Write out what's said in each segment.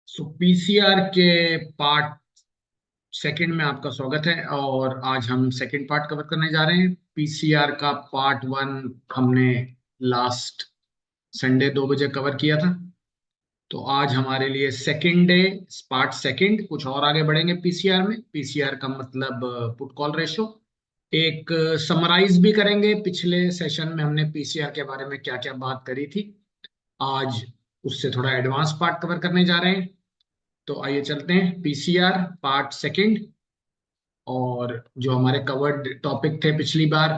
PCR के part second में आपका स्वागत है। और आज हम सेकंड पार्ट कवर करने जा रहे हैं। पीसीआर का पार्ट वन हमने लास्ट संडे 2 बजे कवर किया था। तो आज हमारे लिए सेकंड डे, पार्ट सेकंड, कुछ और आगे बढ़ेंगे पीसीआर में। पीसीआर का मतलब पुट कॉल रेशो। एक समराइज भी करेंगे, पिछले सेशन में हमने पीसीआर के बारे में क्या क्या बात करी थी। आज उससे थोड़ा एडवांस पार्ट कवर करने जा रहे हैं। तो आइए चलते हैं पीसीआर पार्ट सेकंड। और जो हमारे कवर्ड टॉपिक थे पिछली बार,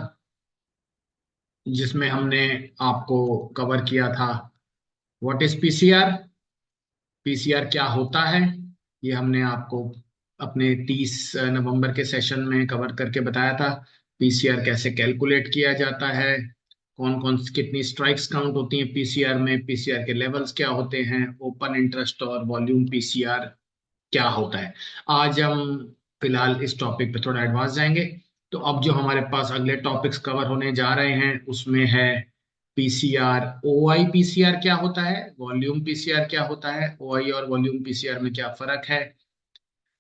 जिसमें हमने आपको कवर किया था, व्हाट इज पीसीआर, पीसीआर क्या होता है। ये हमने आपको अपने 30 नवंबर के सेशन में कवर करके बताया था। पीसीआर कैसे कैलकुलेट किया जाता है, कौन कौन कितनी स्ट्राइक्स काउंट होती हैं पीसीआर में, पीसीआर के लेवल्स क्या होते हैं, ओपन इंटरेस्ट और वॉल्यूम पीसीआर क्या होता है। आज हम फिलहाल इस टॉपिक पे थोड़ा एडवांस जाएंगे। तो अब जो हमारे पास अगले टॉपिक्स कवर होने जा रहे हैं उसमें है पीसीआर। ओआई पीसीआर क्या होता है, वॉल्यूम पीसीआर क्या होता है, ओआई और वॉल्यूम पीसीआर में क्या फर्क है,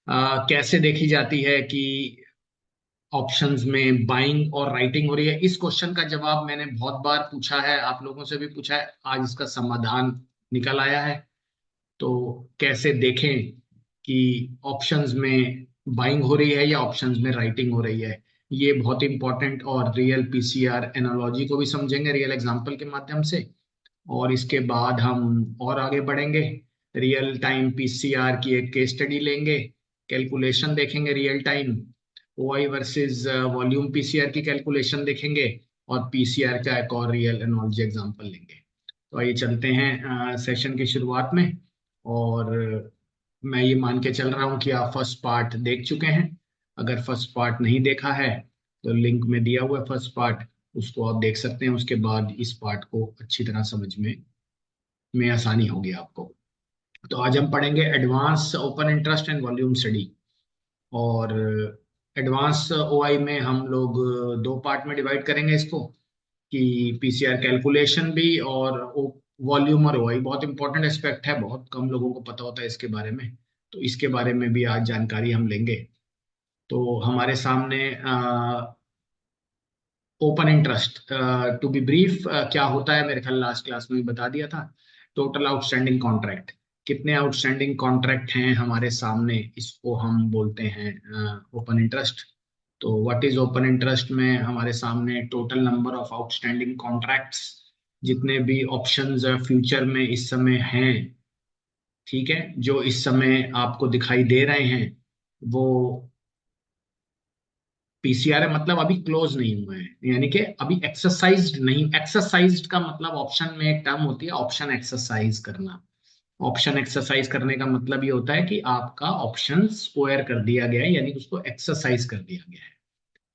कैसे देखी जाती है कि ऑप्शंस में बाइंग और राइटिंग हो रही है। इस क्वेश्चन का जवाब मैंने बहुत बार पूछा है, आप लोगों से भी पूछा है, आज इसका समाधान निकल आया है। तो कैसे देखें कि ऑप्शंस में बाइंग हो रही है या ऑप्शंस में राइटिंग हो रही है। ये बहुत इंपॉर्टेंट, और रियल पीसीआर एनालॉजी को भी समझेंगे रियल एग्जांपल के माध्यम से। और इसके बाद हम और आगे बढ़ेंगे, रियल टाइम पीसीआर की एक केस स्टडी लेंगे, कैलकुलेशन देखेंगे real time, OI versus volume PCR की कैलकुलेशन देखेंगे, और पीसीआर का एक और रियल एनालॉजी एग्जांपल लेंगे। तो आइए चलते हैं सेशन की शुरुआत में। और मैं ये मान के चल रहा हूँ कि आप फर्स्ट पार्ट देख चुके हैं। अगर फर्स्ट पार्ट नहीं देखा है तो लिंक में दिया हुआ है फर्स्ट पार्ट, उसको आप देख सकते हैं। उसके बाद इस पार्ट को अच्छी तरह समझ में आसानी होगी आपको। तो आज हम पढ़ेंगे advance open interest and volume study. और एडवांस ओआई में हम लोग दो पार्ट में डिवाइड करेंगे इसको, कि पीसीआर कैलकुलेशन भी, और वॉल्यूम और ओआई बहुत इंपॉर्टेंट एस्पेक्ट है, बहुत कम लोगों को पता होता है इसके बारे में। तो इसके बारे में भी आज जानकारी हम लेंगे। तो हमारे सामने open interest, to be brief, क्या होता है मेरे ख्याल लास्ट क्लास में भी बता दिया था। टोटल आउटस्टैंडिंग कॉन्ट्रैक्ट, कितने आउटस्टैंडिंग कॉन्ट्रैक्ट हैं हमारे सामने, इसको हम बोलते हैं ओपन इंटरेस्ट। तो व्हाट इज ओपन इंटरेस्ट में हमारे सामने total number of outstanding contracts, जितने भी ऑप्शंस फ्यूचर में इस समय हैं, ठीक है, जो इस समय आपको दिखाई दे रहे हैं, वो पीसीआर है, मतलब अभी क्लोज नहीं हुए हैं, यानी कि अभी एक्सरसाइज्ड नहीं। एक्सरसाइज्ड का मतलब ऑप्शन में एक टर्म होती है ऑप्शन एक्सरसाइज करना। ऑप्शन एक्सरसाइज करने का मतलब ये होता है कि आपका ऑप्शन स्क्वायर कर दिया गया है, यानी उसको एक्सरसाइज कर दिया गया है।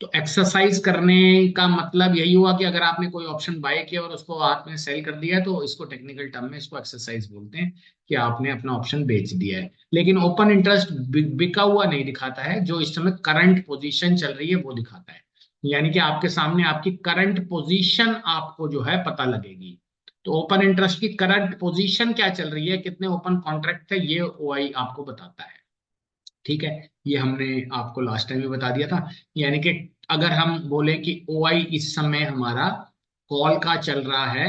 तो एक्सरसाइज करने का मतलब यही हुआ कि अगर आपने कोई ऑप्शन बाय किया और उसको हाथ में सेल कर दिया है, तो इसको टेक्निकल टर्म में इसको एक्सरसाइज बोलते हैं, कि आपने अपना ऑप्शन बेच दिया है। लेकिन ओपन इंटरेस्ट बिका हुआ नहीं दिखाता है, जो इस समय करंट पोजीशन चल रही है वो दिखाता है। यानी कि आपके सामने आपकी करंट पोजीशन आपको जो है पता लगेगी। तो ओपन इंटरेस्ट की करंट पोजीशन क्या चल रही है, कितने ओपन कॉन्ट्रैक्ट है, ये ओआई आपको बताता है। ठीक है, ये हमने आपको लास्ट टाइम भी बता दिया था। यानी कि अगर हम बोले कि ओआई इस समय हमारा कॉल का चल रहा है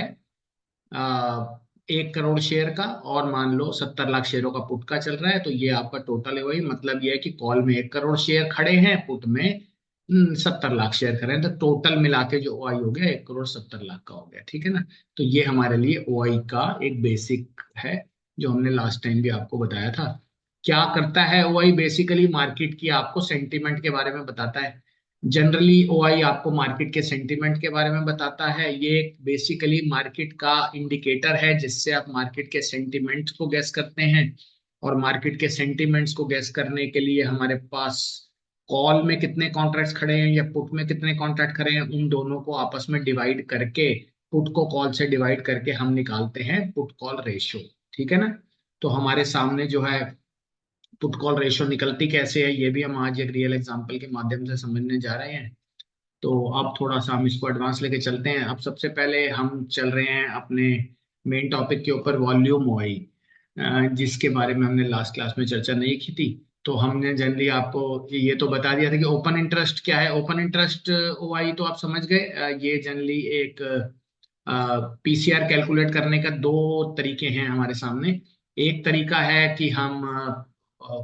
1 करोड़ शेयर का, और मान लो 70 लाख शेयरों का पुट का चल रहा है, तो ये आपका टोटल है। वही मतलब ये है कि कॉल में 1 करोड़ शेयर खड़े हैं, पुट में 70 लाख शेयर खड़े हैं, तो टोटल मिला के जो ओआई हो गया 1 करोड़ 70 लाख का हो गया। ठीक है ना। तो ये हमारे लिए ओआई का एक बेसिक है, जो हमने लास्ट टाइम भी आपको बताया था। क्या करता है ओआई, बेसिकली मार्केट की आपको सेंटीमेंट के बारे में बताता है। जनरली ओआई आपको मार्केट के सेंटीमेंट के बारे में बताता है। ये बेसिकली मार्केट का इंडिकेटर है, जिससे आप मार्केट के सेंटीमेंट्स को गैस करते हैं। और मार्केट के सेंटीमेंट्स को गैस करने के लिए हमारे पास कॉल में कितने कॉन्ट्रैक्ट्स खड़े हैं या पुट में कितने कॉन्ट्रैक्ट खड़े हैं, उन दोनों को आपस में डिवाइड करके, पुट को कॉल से डिवाइड करके हम निकालते हैं पुट कॉल रेशियो। ठीक है ना। तो हमारे सामने जो है पुट कॉल रेशियो निकलती कैसे है, ये भी हम आज एक रियल एग्जांपल के माध्यम से समझने जा रहे हैं। तो अब थोड़ा सा हम इसको एडवांस लेके चलते हैं। अब सबसे पहले हम चल रहे हैं अपने मेन टॉपिक के ऊपर, वॉल्यूम ओआई। जिसके बारे में हमने लास्ट क्लास में चर्चा नहीं की थी। तो हमने जनरली आपको ये तो बता दिया था कि ओपन इंटरेस्ट क्या है। ओपन इंटरेस्ट ओआई तो आप समझ गए। ये जनरली एक पीसीआर कैलकुलेट करने का दो तरीके हैं हमारे सामने। एक तरीका है कि हम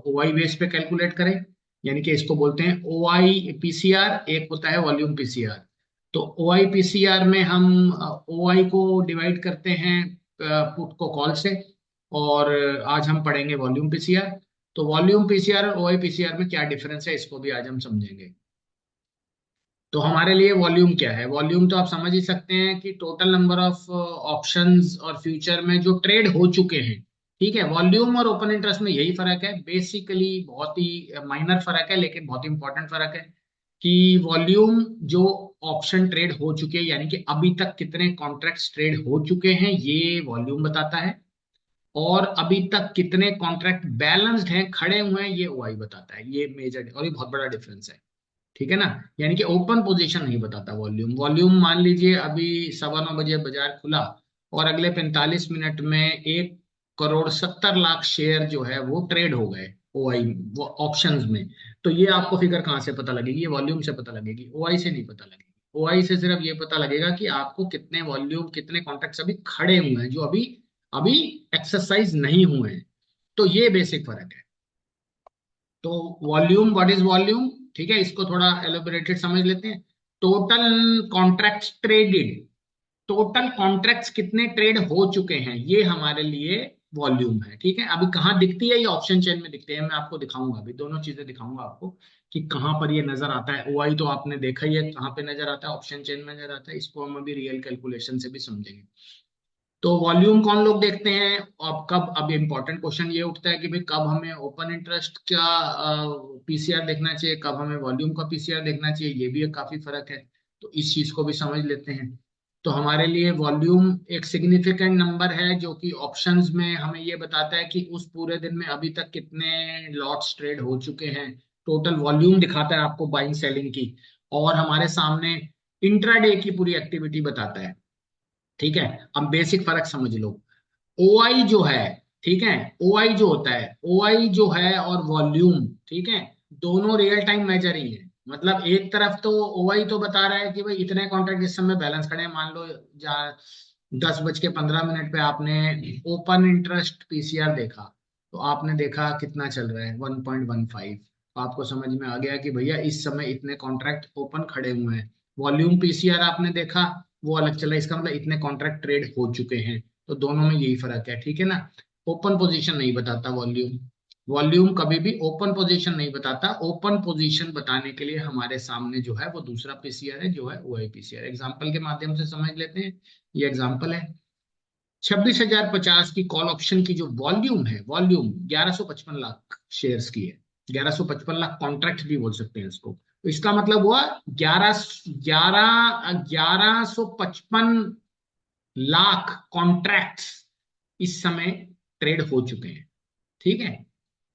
ओआई बेस पे कैलकुलेट करें, यानी कि इसको बोलते हैं ओआई पीसीआर। एक होता है वॉल्यूम पीसीआर। तो ओआई पीसीआर में हम ओआई को डिवाइड करते हैं पुट को कॉल से, और आज हम पढ़ेंगे वॉल्यूम पीसीआर। तो वॉल्यूम पीसीआर और ओआई पीसीआर में क्या डिफरेंस है, इसको भी आज हम समझेंगे। तो हमारे लिए वॉल्यूम क्या है? वॉल्यूम तो आप समझ ही सकते हैं कि टोटल नंबर ऑफ ऑप्शंस और फ्यूचर में जो ट्रेड हो चुके हैं। ठीक है, वॉल्यूम और ओपन इंटरेस्ट में यही फर्क है बेसिकली, बहुत ही माइनर फर्क है लेकिन बहुत इंपॉर्टेंट फर्क है कि वॉल्यूम जो ऑप्शन ट्रेड हो चुके हैं, यानी कि अभी तक कितने कॉन्ट्रैक्ट्स ट्रेड हो चुके हैं, ये वॉल्यूम बताता है। और अभी तक कितने कॉन्ट्रैक्ट बैलेंस्ड हैं, खड़े हुए हैं, ये ओआई बताता है। ये मेजर और ये बहुत बड़ा डिफरेंस है। ठीक है ना। यानी कि ओपन पोजीशन नहीं बताता वॉल्यूम। वॉल्यूम मान लीजिए अभी 9:15 बजे बाजार खुला और अगले 45 मिनट में 1,70,00,000 शेयर जो है वो ट्रेड हो गए ओआई वो ऑप्शंस में। तो ये आपको फिगर कहाँ से पता लगेगी? ये वॉल्यूम से पता लगेगी, ओआई से नहीं पता लगेगी। ओआई से सिर्फ ये पता लगेगा कि आपको कितने वॉल्यूम, कितने कॉन्ट्रैक्ट्स अभी खड़े हुए हैं, जो अभी अभी एक्सरसाइज नहीं हुए हैं। तो ये बेसिक फर्क है। तो वॉल्यूम, व्हाट इज वॉल्यूम? ठीक है, इसको थोड़ा एलोबरेटेड समझ लेते हैं। Total contracts traded, total contracts कितने ट्रेड हो चुके हैं, ये हमारे लिए वॉल्यूम है। ठीक है, अभी कहाँ दिखती है? ये ऑप्शन चेन में दिखते हैं। मैं आपको दिखाऊंगा, अभी दोनों चीजें दिखाऊंगा आपको कि कहाँ पर ये नजर आता है। ओआई तो आपने देखा ही है कहाँ पे नजर आता है, ऑप्शन चेन में नजर आता है। इसको हम अभी रियल कैलकुलेशन से भी समझेंगे। तो वॉल्यूम कौन लोग देखते हैं? अब कब, अब इंपॉर्टेंट क्वेश्चन ये उठता है कि भाई कब हमें ओपन इंटरेस्ट का पीसीआर देखना चाहिए, कब हमें वॉल्यूम का पीसीआर देखना चाहिए, ये भी एक काफी फर्क है। तो इस चीज को भी समझ लेते हैं। तो हमारे लिए वॉल्यूम एक सिग्निफिकेंट नंबर है जो कि ऑप्शंस में हमें ये बताता है कि उस पूरे दिन में अभी तक कितने लॉट्स ट्रेड हो चुके हैं। टोटल वॉल्यूम दिखाता है आपको बाइंग सेलिंग की। और हमारे सामने इंट्राडे की पूरी एक्टिविटी बताता है। ठीक है, अब बेसिक फर्क समझ लो। ओआई जो है, ठीक है, ओआई जो होता है, ओआई जो है और वॉल्यूम, ठीक है, दोनों रियल टाइम मेजर ही है। मतलब एक तरफ तो ओआई तो बता रहा है कि भाई इतने कॉन्ट्रैक्ट इस समय बैलेंस खड़े हैं। मान लो जा 10:15 पे आपने ओपन इंटरेस्ट पीसीआर देखा, तो आपने देखा कितना चल रहा है, 1.15। तो आपको समझ में आ गया कि भैया इस समय इतने कॉन्ट्रैक्ट ओपन खड़े हुए हैं। वॉल्यूम पीसीआर आपने देखा, वो अलग चला, इसका मतलब इतने कॉन्ट्रैक्ट ट्रेड हो चुके हैं। तो दोनों में यही फर्क है। ठीक है ना। ओपन पोजीशन नहीं बताता वॉल्यूम। वॉल्यूम कभी भी ओपन पोजीशन नहीं बताता। ओपन पोजीशन बताने के लिए हमारे सामने जो है वो दूसरा पीसीआर है, जो है ओआई पीसीआर। एग्जांपल के माध्यम से समझ लेते हैं। ये एग्जांपल है, 26,050 की कॉल ऑप्शन की जो वॉल्यूम है, वॉल्यूम 1155 लाख शेयर्स की है। 1155 लाख कॉन्ट्रैक्ट भी बोल सकते हैं इसको। तो इसका मतलब हुआ 11,11,1155 कॉन्ट्रैक्ट्स इस समय ट्रेड हो चुके हैं। ठीक है,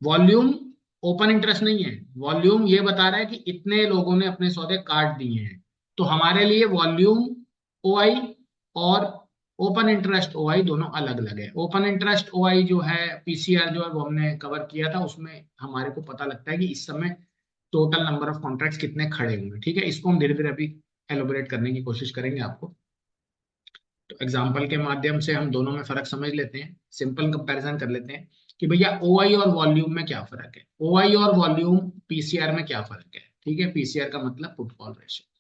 वॉल्यूम ओपन इंटरेस्ट नहीं है। वॉल्यूम ये बता रहा है कि इतने लोगों ने अपने सौदे काट दिए हैं। तो हमारे लिए वॉल्यूम ओआई और ओपन इंटरेस्ट ओआई दोनों अलग अलग है। ओपन इंटरेस्ट ओआई जो है पीसीआर जो है वो हमने कवर किया था, उसमें हमारे को पता लगता है कि इस समय टोटल नंबर ऑफ कॉन्ट्रैक्ट्स कितने खड़े हुए हैं। ठीक है, इसको हम धीरे धीरे अभी एलोबरेट करने की कोशिश करेंगे आपको। तो एग्जाम्पल के माध्यम से हम दोनों में फर्क समझ लेते हैं, सिंपल कंपैरिजन कर लेते हैं कि भैया ओआई और वॉल्यूम में क्या फर्क है, ओआई और वॉल्यूम पीसीआर में क्या फर्क है। ठीक है, पीसीआर का मतलब पुट कॉल रेशियो।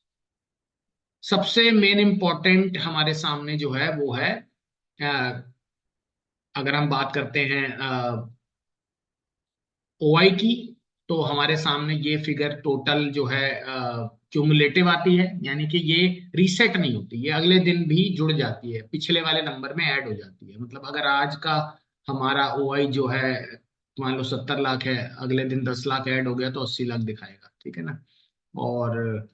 सबसे मेन इंपॉर्टेंट हमारे सामने जो है वो है, अ, अगर हम बात करते हैं ओआई की, तो हमारे सामने ये फिगर टोटल जो है क्यूमुलेटिव आती है, यानी कि ये रीसेट नहीं होती, ये अगले दिन भी जुड़ जाती है, पिछले वाले नंबर में ऐड हो जाती है। मतलब अगर आज का हमारा ओआई जो है मान लो 70 लाख है, अगले दिन 10 लाख ऐड हो गया तो 80 लाख दिखाएगा। ठीक है ना। और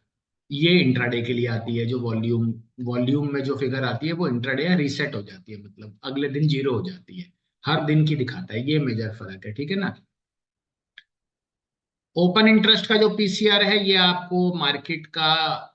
ये इंट्राडे के लिए आती है जो वॉल्यूम, वॉल्यूम में जो फिगर आती है वो इंट्राडे या रीसेट हो जाती है, मतलब अगले दिन जीरो हो जाती है। हर दिन की दिखाता है, ये मेजर फर्क है। ठीक है ना। ओपन इंटरेस्ट का जो पीसीआर है ये आपको मार्केट का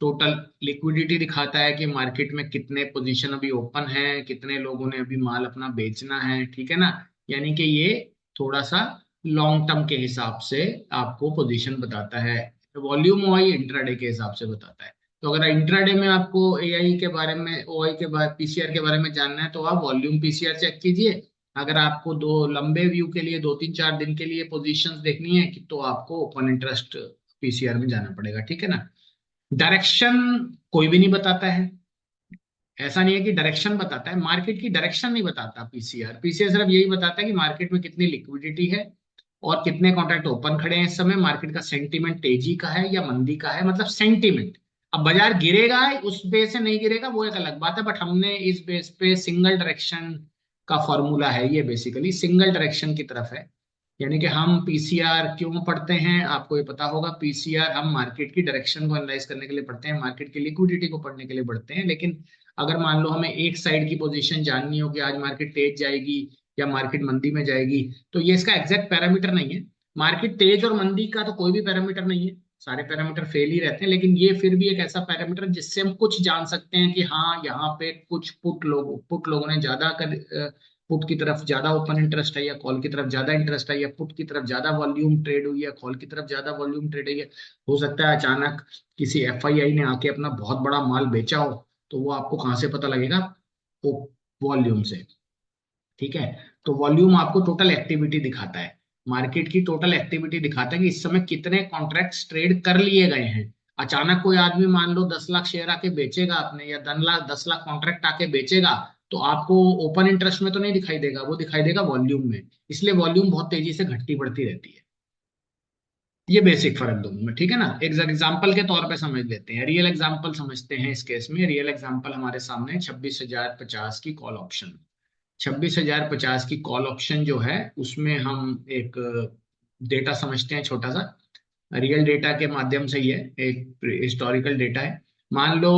टोटल लिक्विडिटी दिखाता है कि मार्केट में कितने पोजीशन अभी ओपन है, कितने लोगों ने अभी माल अपना बेचना है, ठीक है ना। यानी कि ये थोड़ा सा लॉन्ग टर्म के हिसाब से आपको पोजीशन बताता है। वॉल्यूम ओआई इंट्राडे के हिसाब से बताता है। तो अगर इंट्राडे में आपको एआई के बारे में, ओआई के बारे, पीसीआर के बारे में जानना है, तो आप वॉल्यूम पीसीआर चेक कीजिए। अगर आपको दो लंबे व्यू के लिए 2 3 4 दिन के लिए पोजीशंस देखनी है तो आपको ओपन इंटरेस्ट पीसीआर में जाना पड़ेगा, ठीक है ना। डायरेक्शन कोई भी नहीं बताता है। ऐसा नहीं है कि डायरेक्शन बताता है, मार्केट की डायरेक्शन नहीं बताता पीसीआर। पीसीआर सिर्फ यही बताता है कि मार्केट में कितनी लिक्विडिटी है और कितने कॉन्ट्रैक्ट ओपन खड़े हैं इस समय, मार्केट का सेंटीमेंट तेजी का है या मंदी का है, मतलब सेंटीमेंट। अब बाजार गिरेगा उस बेस से नहीं गिरेगा वो एक अलग बात है, बट हमने इस बेस पे सिंगल डायरेक्शन का फॉर्मूला है, ये बेसिकली सिंगल डायरेक्शन की तरफ है। यानी कि हम पीसीआर क्यों पढ़ते हैं आपको ये पता होगा। पीसीआर हम मार्केट की डायरेक्शन को एनालाइज करने के लिए पढ़ते हैं, मार्केट की लिक्विडिटी को पढ़ने के लिए पढ़ते हैं। लेकिन अगर मान लो हमें एक साइड की पोजीशन जाननी हो कि आज मार्केट तेज जाएगी या मार्केट मंदी में जाएगी, तो ये इसका एग्जैक्ट पैरामीटर नहीं है। मार्केट तेज और मंदी का तो कोई भी पैरामीटर नहीं है, सारे पैरामीटर फेल ही रहते हैं। लेकिन ये फिर भी एक ऐसा पैरामीटर जिससे हम कुछ जान सकते हैं कि हाँ यहाँ पे कुछ पुट लोगों ने ज्यादा कर, पुट की तरफ ज्यादा ओपन इंटरेस्ट है या कॉल की तरफ ज्यादा इंटरेस्ट है, या पुट की तरफ ज्यादा वॉल्यूम ट्रेड हुई है, कॉल की तरफ ज्यादा वॉल्यूम ट्रेड हुई है। हो सकता है अचानक किसी एफआईआई ने आके अपना बहुत बड़ा माल बेचा हो, तो वो आपको कहाँ से पता लगेगा? वो वॉल्यूम से, ठीक है। तो वॉल्यूम आपको टोटल एक्टिविटी दिखाता है, मार्केट की टोटल एक्टिविटी दिखाता है कि इस समय कितने कॉन्ट्रैक्ट्स ट्रेड कर लिए गए हैं। अचानक कोई आदमी मान लो 10 लाख शेयर आके बेचेगा आपने, या 10 लाख कॉन्ट्रैक्ट आके बेचेगा, तो आपको ओपन इंटरेस्ट में तो नहीं दिखाई देगा, वो दिखाई देगा वॉल्यूम में। इसलिए वॉल्यूम बहुत तेजी से घटती बढ़ती रहती है। ये बेसिक फर्क दोनों में, ठीक है ना। एक एग्जाम्पल के तौर पे समझ लेते हैं, रियल एग्जाम्पल समझते हैं। इस केस में रियल एग्जाम्पल हमारे सामने 26,050 की कॉल ऑप्शन। 26,050 की कॉल ऑप्शन जो है उसमें हम एक डेटा समझते हैं छोटा सा, रियल डेटा के माध्यम से ही है, एक हिस्टोरिकल डेटा है। मान लो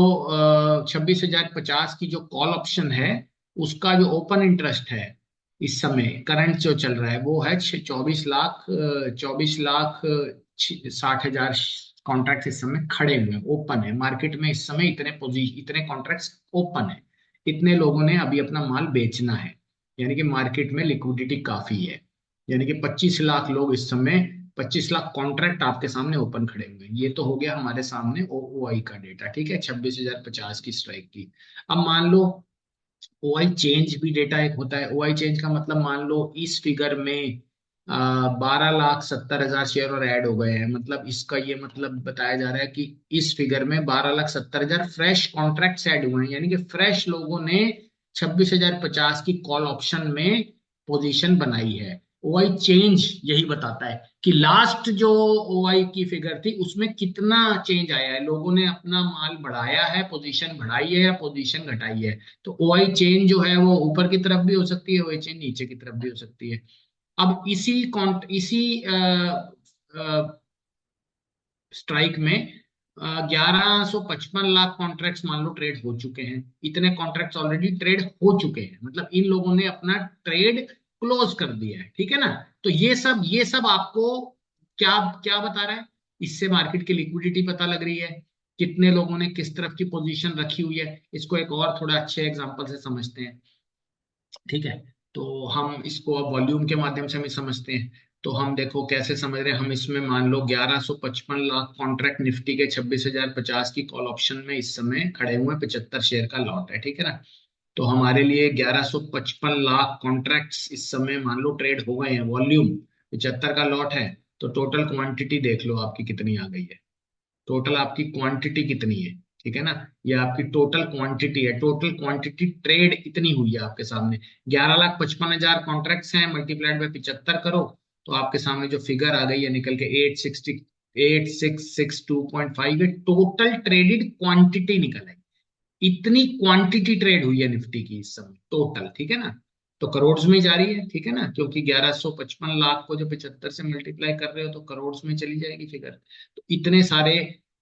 26,050 की जो कॉल ऑप्शन है उसका जो ओपन इंटरेस्ट है इस समय करंट जो चल रहा है वो है 24,60,000 कॉन्ट्रैक्ट इस समय खड़े हुए हैं, ओपन है मार्केट में इस समय। इतने कॉन्ट्रैक्ट्स ओपन है, इतने लोगों ने अभी अपना माल बेचना है, यानी कि मार्केट में लिक्विडिटी काफी है। यानी कि 25 लाख लोग इस समय, 25 लाख कॉन्ट्रैक्ट आपके सामने ओपन खड़े हुए हैं। ये तो हो गया हमारे सामने ओआई का डेटा, ठीक है, 26,050 की स्ट्राइक की। अब मान लो ओआई चेंज भी डेटा एक होता है। ओआई चेंज का मतलब मान लो इस फिगर में 12,70,000 शेयर और ऐड हो गए हैं, मतलब इसका ये मतलब बताया जा रहा है कि इस फिगर में 12,70,000 फ्रेश कॉन्ट्रैक्ट्स ऐड हुए हैं, यानी कि फ्रेश लोगों ने 26,050 की कॉल ऑप्शन में पोजीशन बनाई है। ओआई चेंज यही बताता है कि लास्ट जो ओआई की फिगर थी उसमें कितना चेंज आया है, लोगों ने अपना माल बढ़ाया है, पोजीशन बढ़ाई है या पोजीशन घटाई है। तो ओआई चेन जो है वो ऊपर की तरफ भी हो सकती है, ओआई चेन नीचे की तरफ भी हो सकती है। अब इसी स्ट्राइक में 1155 लाख कॉन्ट्रैक्ट्स मान लो ट्रेड हो चुके हैं। इतने कॉन्ट्रैक्ट्स ऑलरेडी ट्रेड हो चुके हैं, मतलब इन लोगों ने अपना ट्रेड क्लोज कर दिया है, ठीक है ना। तो ये सब आपको क्या क्या बता रहा है? इससे मार्केट की लिक्विडिटी पता लग रही है, कितने लोगों ने किस तरफ की पोजीशन रखी हुई है। इसको एक और थोड़ा अच्छे एग्जांपल से समझते हैं, ठीक है। तो हम इसको अब वॉल्यूम के माध्यम से हम समझते हैं। तो हम देखो कैसे समझ रहे हैं हम इसमें, मान लो 1155 लाख कॉन्ट्रैक्ट निफ्टी के 26,050 की कॉल ऑप्शन में इस समय खड़े हुए 75 शेयर का लॉट है, ठीक है ना। तो हमारे लिए 1155 लाख कॉन्ट्रैक्ट्स इस समय मान लो ट्रेड हो गए हैं, वॉल्यूम 75 का लॉट है। तो टोटल क्वांटिटी देख लो आपकी कितनी आ गई है, टोटल आपकी क्वांटिटी कितनी है, ठीक है ना। ये आपकी टोटल क्वांटिटी है, टोटल क्वांटिटी ट्रेड इतनी हुई है आपके सामने। 11,55,000 कॉन्ट्रैक्ट्स हैं, मल्टीप्लाइड बाय 75 करो, तो आपके सामने जो फिगर आ गई है निकल के 8662.5, ये टोटल ट्रेडेड क्वांटिटी निकल है। इतनी क्वांटिटी ट्रेड हुई है निफ्टी की इस समय टोटल, ठीक है ना। तो करोड़ में जा रही है, ठीक है ना, क्योंकि 1155 लाख को जो 75 से मल्टीप्लाई कर रहे हो तो करोड़ में चली जाएगी फिगर। तो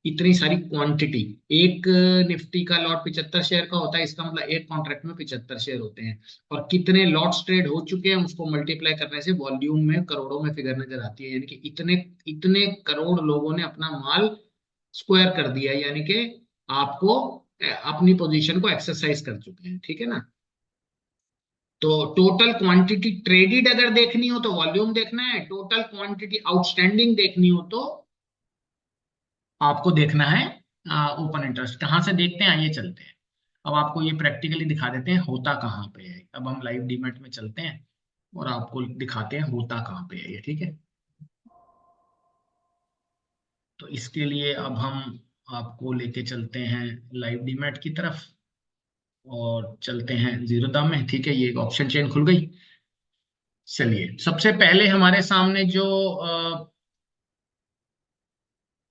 इतनी सारी क्वांटिटी, एक निफ्टी का लॉट 75 शेयर का होता है, इसका मतलब एक कॉन्ट्रैक्ट में 75 शेयर होते हैं। और कितने लॉट्स ट्रेड हो चुके हैं उसको मल्टीप्लाई करने से वॉल्यूम में करोड़ों में फिगर नजर आती है, यानी कि इतने इतने करोड़ लोगों ने अपना माल स्क्वायर कर दिया है, यानी कि आपको अपनी पोजीशन को एक्सरसाइज कर चुके हैं, ठीक है ना। तो टोटल क्वांटिटी ट्रेडेड अगर देखनी हो तो वॉल्यूम देखना है, टोटल क्वांटिटी आउटस्टैंडिंग देखनी हो तो आपको देखना है ओपन इंटरेस्ट। कहाँ से देखते हैं, आइए चलते हैं। अब आपको ये प्रैक्टिकली दिखा देते हैं होता कहाँ पे है। अब हम लाइव डीमैट में चलते हैं और आपको दिखाते हैं होता कहाँ पे है ये, ठीक है। तो इसके लिए अब हम आपको लेके चलते हैं लाइव डीमैट की तरफ और चलते हैं जीरो दाम में, ठीक है। ये एक ऑप्शन चेन खुल गई। चलिए सबसे पहले हमारे सामने जो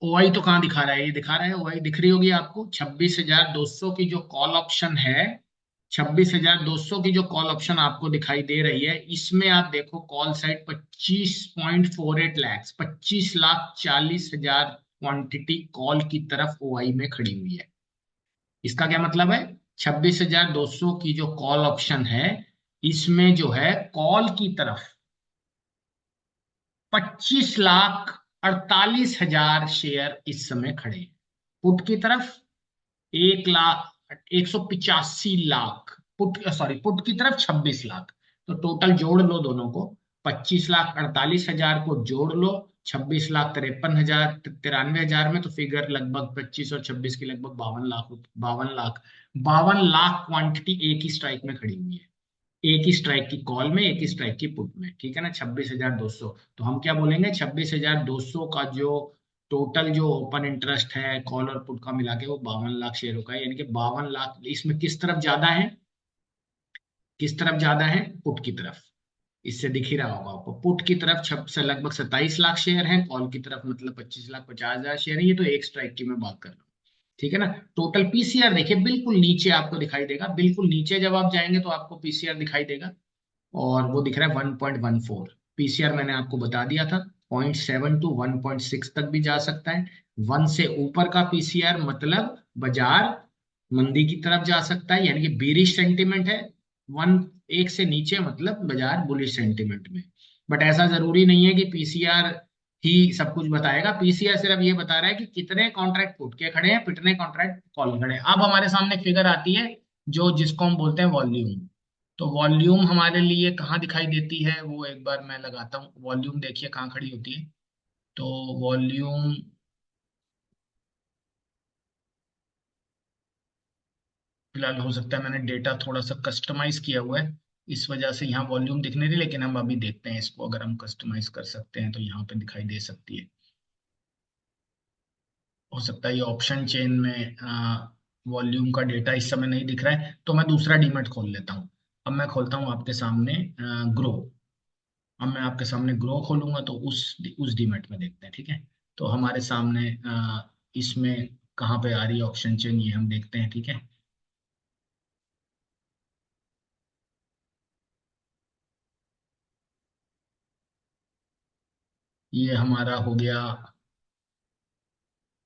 ओआई तो कहाँ दिखा रहा है, ये दिखा रहा है ओआई दिख रही होगी आपको 26,200 की जो कॉल ऑप्शन है। 26,200 की जो कॉल ऑप्शन आपको दिखाई दे रही है, इसमें आप देखो call side 25.48 lakh, 25,40,000 quantity call की तरफ ओआई में खड़ी हुई है। इसका क्या मतलब है, 26,200 की जो कॉल ऑप्शन है इसमें जो है कॉल की तरफ 25,48,000 शेयर इस समय खड़े हैं। पुट की तरफ 1,85,00,000, पुट की तरफ 26 लाख। तो टोटल जोड़ लो दोनों को, 25,48,000 को जोड़ लो 26,53,000 93,000 में, तो फिगर लगभग 25 और 26 की लगभग 52 लाख, 52 लाख, 52 लाख क्वांटिटी एक ही स्ट्राइक में खड़ी हुई है। एक ही स्ट्राइक की कॉल में, एक ही स्ट्राइक की पुट में, ठीक है ना। 26,200, तो हम क्या बोलेंगे 26,200 का जो टोटल जो ओपन इंटरेस्ट है कॉल और पुट का मिला के वो 52 लाख शेयरों का है। यानी कि 52 लाख इसमें किस तरफ ज्यादा है, किस तरफ ज्यादा है, पुट की तरफ। इससे दिख ही रहा होगा आपको, पुट की तरफ छप से लगभग 27 लाख शेयर है, कॉल की तरफ मतलब 25,50,000 शेयर है। ये तो एक स्ट्राइक की मैं बात कर रहा हूँ, ठीक है ना। टोटल पीसीआर देखिए बिल्कुल नीचे आपको दिखाई देगा, बिल्कुल नीचे जब आप जाएंगे तो आपको पीसीआर दिखाई देगा और वो दिख रहा है 1.14। पीसीआर मैंने आपको बता दिया था 0.7 टू 1.6 तक भी जा सकता है। 1 से ऊपर का पीसीआर मतलब बाजार मंदी की तरफ जा सकता है, यानी कि बीरिश सेंटिमेंट है। वन, एक से नीचे मतलब बाजार बुलिश सेंटिमेंट में। बट ऐसा जरूरी नहीं है कि पीसीआर ही सब कुछ बताएगा। पीसीआर सिर्फ ये बता रहा है कि कितने कॉन्ट्रैक्ट पुट के खड़े हैं, कितने कॉन्ट्रैक्ट कॉल खड़े हैं। अब हमारे सामने फिगर आती है जो जिसको हम बोलते हैं वॉल्यूम। तो वॉल्यूम हमारे लिए कहाँ दिखाई देती है, वो एक बार मैं लगाता हूँ। वॉल्यूम देखिए कहाँ खड़ी होती है। तो वॉल्यूम फिलहाल हो सकता है मैंने डेटा थोड़ा सा कस्टमाइज किया हुआ है, इस वजह से यहाँ वॉल्यूम दिखने रही, लेकिन हम अभी देखते हैं इसको। अगर हम कस्टमाइज कर सकते हैं तो यहाँ पे दिखाई दे सकती है। हो सकता है ये ऑप्शन चेन में वॉल्यूम का डेटा इस समय नहीं दिख रहा है, तो मैं दूसरा डीमैट खोल लेता हूँ। अब मैं खोलता हूँ आपके सामने ग्रो। अब मैं आपके सामने ग्रो खोलूंगा तो उस डीमैट में देखते हैं, ठीक है। तो हमारे सामने इसमें कहाँ पे आ रही है ऑप्शन चेन, ये हम देखते हैं, ठीक है। ये हमारा हो गया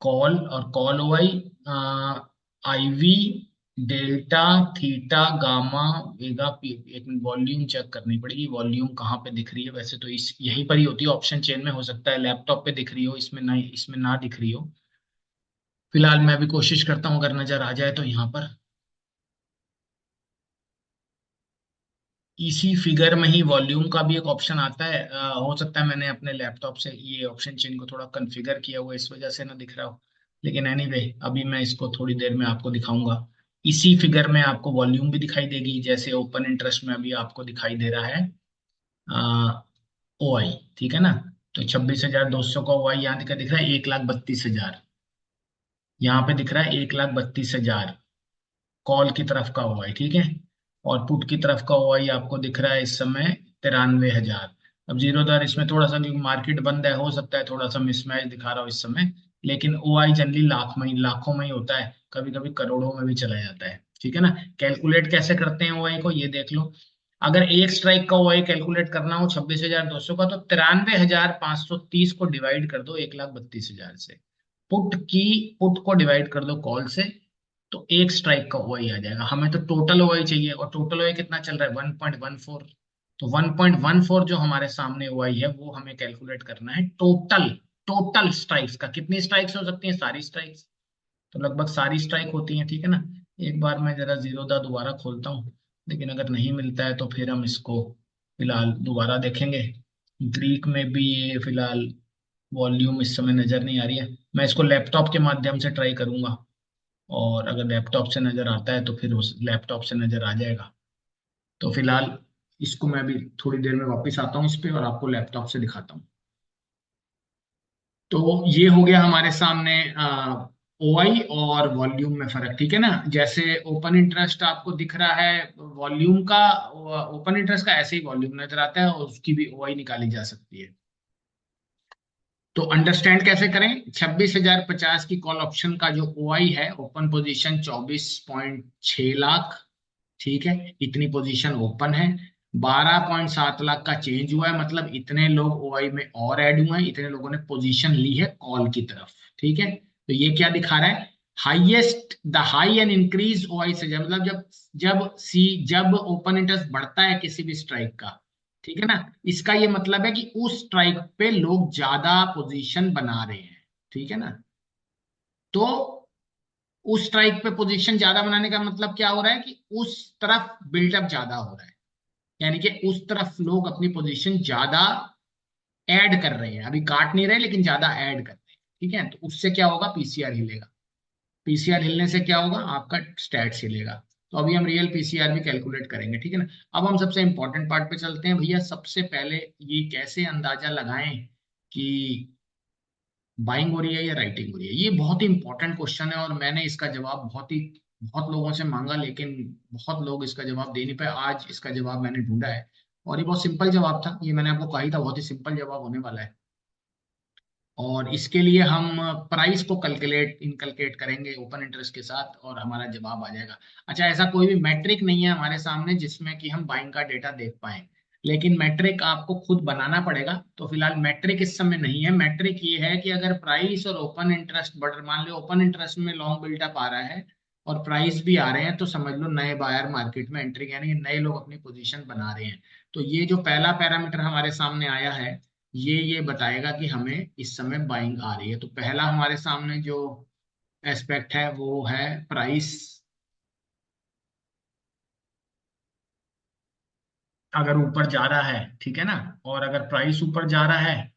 कॉल, और call OI IV delta theta gamma vega P. एक वॉल्यूम चेक करनी पड़ेगी, वॉल्यूम कहाँ पे दिख रही है। वैसे तो इस यहीं पर ही होती है ऑप्शन चेन में, हो सकता है लैपटॉप पे दिख रही हो, इसमें ना, इसमें ना दिख रही हो। फिलहाल मैं भी कोशिश करता हूँ अगर नजर आ जाए तो यहाँ पर इसी फिगर में ही वॉल्यूम का भी एक ऑप्शन आता है। हो सकता है मैंने अपने लैपटॉप से ये ऑप्शन चेन को थोड़ा कॉन्फ़िगर किया हुआ है, इस वजह से ना दिख रहा हो। लेकिन एनीवे अभी मैं इसको थोड़ी देर में आपको दिखाऊंगा। इसी फिगर में आपको वॉल्यूम भी दिखाई देगी, जैसे ओपन इंटरेस्ट में अभी आपको दिखाई दे रहा है ओआई, ठीक है ना। तो 26,200 का ओआई यहाँ दिख रहा है 1,32,000, यहाँ पे दिख रहा है 1,32,000 कॉल की तरफ का ओआई, ठीक है। और पुट की तरफ का ओआई आपको दिख रहा है इस समय 93,000। अब जीरो दर इसमें थोड़ा सा, क्योंकि मार्केट बंद है, हो सकता है थोड़ा सा मिसमैच दिखा रहा हो इस समय। लेकिन ओआई जनरली लाखों में ही होता है, कभी कभी करोड़ों में भी चला जाता है, ठीक है ना। कैलकुलेट कैसे करते हैं ओआई को, ये देख लो। अगर एक स्ट्राइक का ओआई कैलकुलेट करना हो 26,200 का, तो 93,530 को डिवाइड कर दो 1,32,000 से। पुट की पुट को डिवाइड कर दो कॉल से, तो एक स्ट्राइक का ओआई आ जाएगा। हमें तो टोटल ओआई चाहिए, और टोटल ओआई कितना चल रहा है 1.14। तो 1.14 जो हमारे सामने ओआई है वो हमें कैलकुलेट करना है टोटल, टोटल स्ट्राइक्स का। कितनी स्ट्राइक्स हो सकती हैं, सारी स्ट्राइक्स। तो लगभग सारी स्ट्राइक होती हैं, ठीक है ना। एक बार मैं जरा जीरो दा दोबारा खोलता हूँ, लेकिन अगर नहीं मिलता है तो फिर हम इसको फिलहाल दोबारा देखेंगे। ग्रीक में भी ये फिलहाल वॉल्यूम इस समय नजर नहीं आ रही है। मैं इसको लैपटॉप के माध्यम से ट्राई करूंगा, और अगर लैपटॉप से नजर आता है तो फिर उस लैपटॉप से नजर आ जाएगा। तो फिलहाल इसको मैं अभी थोड़ी देर में वापस आता हूँ इस पे और आपको लैपटॉप से दिखाता हूँ। तो ये हो गया हमारे सामने ओआई और वॉल्यूम में फर्क, ठीक है ना। जैसे ओपन इंटरेस्ट आपको दिख रहा है वॉल्यूम का, ओपन इंटरेस्ट का ऐसे ही वॉल्यूम नजर आता है और उसकी भी ओआई निकाली जा सकती है। तो अंडरस्टैंड कैसे करें, 26,050 की कॉल ऑप्शन का जो ओआई है, ओपन पोजीशन 24.6 लाख, ठीक है, इतनी पोजीशन ओपन है। 12.7 लाख का चेंज हुआ है, मतलब इतने लोग ओआई में और ऐड हुए हैं, इतने लोगों ने पोजीशन ली है कॉल की तरफ, ठीक है। तो ये क्या दिखा रहा है, highest the high and increase OI से, मतलब जब ओपन इंटरेस्ट बढ़ता है किसी भी स्ट्राइक का, ठीक है ना, इसका ये मतलब है कि उस स्ट्राइक पे लोग ज्यादा पोजीशन बना रहे हैं, ठीक है ना। तो उस स्ट्राइक पे पोजीशन ज्यादा बनाने का मतलब क्या हो रहा है कि उस तरफ बिल्डअप ज्यादा हो रहा है, यानी कि उस तरफ लोग अपनी पोजीशन ज्यादा ऐड कर रहे हैं, अभी काट नहीं रहे लेकिन ज्यादा ऐड कर रहे हैं, ठीक है। तो उससे क्या होगा, पीसीआर हिलेगा। पीसीआर हिलने से क्या होगा, आपका स्टैट्स हिलेगा। तो अभी हम रियल पीसीआर भी कैलकुलेट करेंगे, ठीक है ना। अब हम सबसे इंपॉर्टेंट पार्ट पे चलते हैं भैया। सबसे पहले ये कैसे अंदाजा लगाएं कि बाइंग हो रही है या राइटिंग हो रही है, ये बहुत ही इंपॉर्टेंट क्वेश्चन है, और मैंने इसका जवाब बहुत लोगों से मांगा, लेकिन बहुत लोग इसका जवाब दे नहीं पाए। आज इसका जवाब मैंने ढूंढा है, और ये बहुत सिंपल जवाब था, ये मैंने आपको कहा ही था बहुत ही सिंपल जवाब होने वाला है। और इसके लिए हम प्राइस को कैलकुलेट इनकलकेट करेंगे ओपन इंटरेस्ट के साथ, और हमारा जवाब आ जाएगा। अच्छा, ऐसा कोई भी मैट्रिक नहीं है हमारे सामने जिसमें कि हम बाइंग का डेटा देख पाए, लेकिन मैट्रिक आपको खुद बनाना पड़ेगा। तो फिलहाल मैट्रिक इस समय नहीं है। मैट्रिक ये है कि अगर प्राइस और ओपन इंटरेस्ट बढ़, मान लो ओपन इंटरेस्ट में लॉन्ग बिल्डअप आ रहा है और प्राइस भी आ रहे हैं, तो समझ लो नए बायर मार्केट में एंट्री, यानी कि नए लोग अपनी पोजीशन बना रहे हैं। तो ये जो पहला पैरामीटर हमारे सामने आया है, ये बताएगा कि हमें इस समय बाइंग आ रही है। तो पहला हमारे सामने जो एस्पेक्ट है वो है प्राइस। अगर ऊपर जा रहा है, ठीक है ना, और अगर प्राइस ऊपर जा रहा है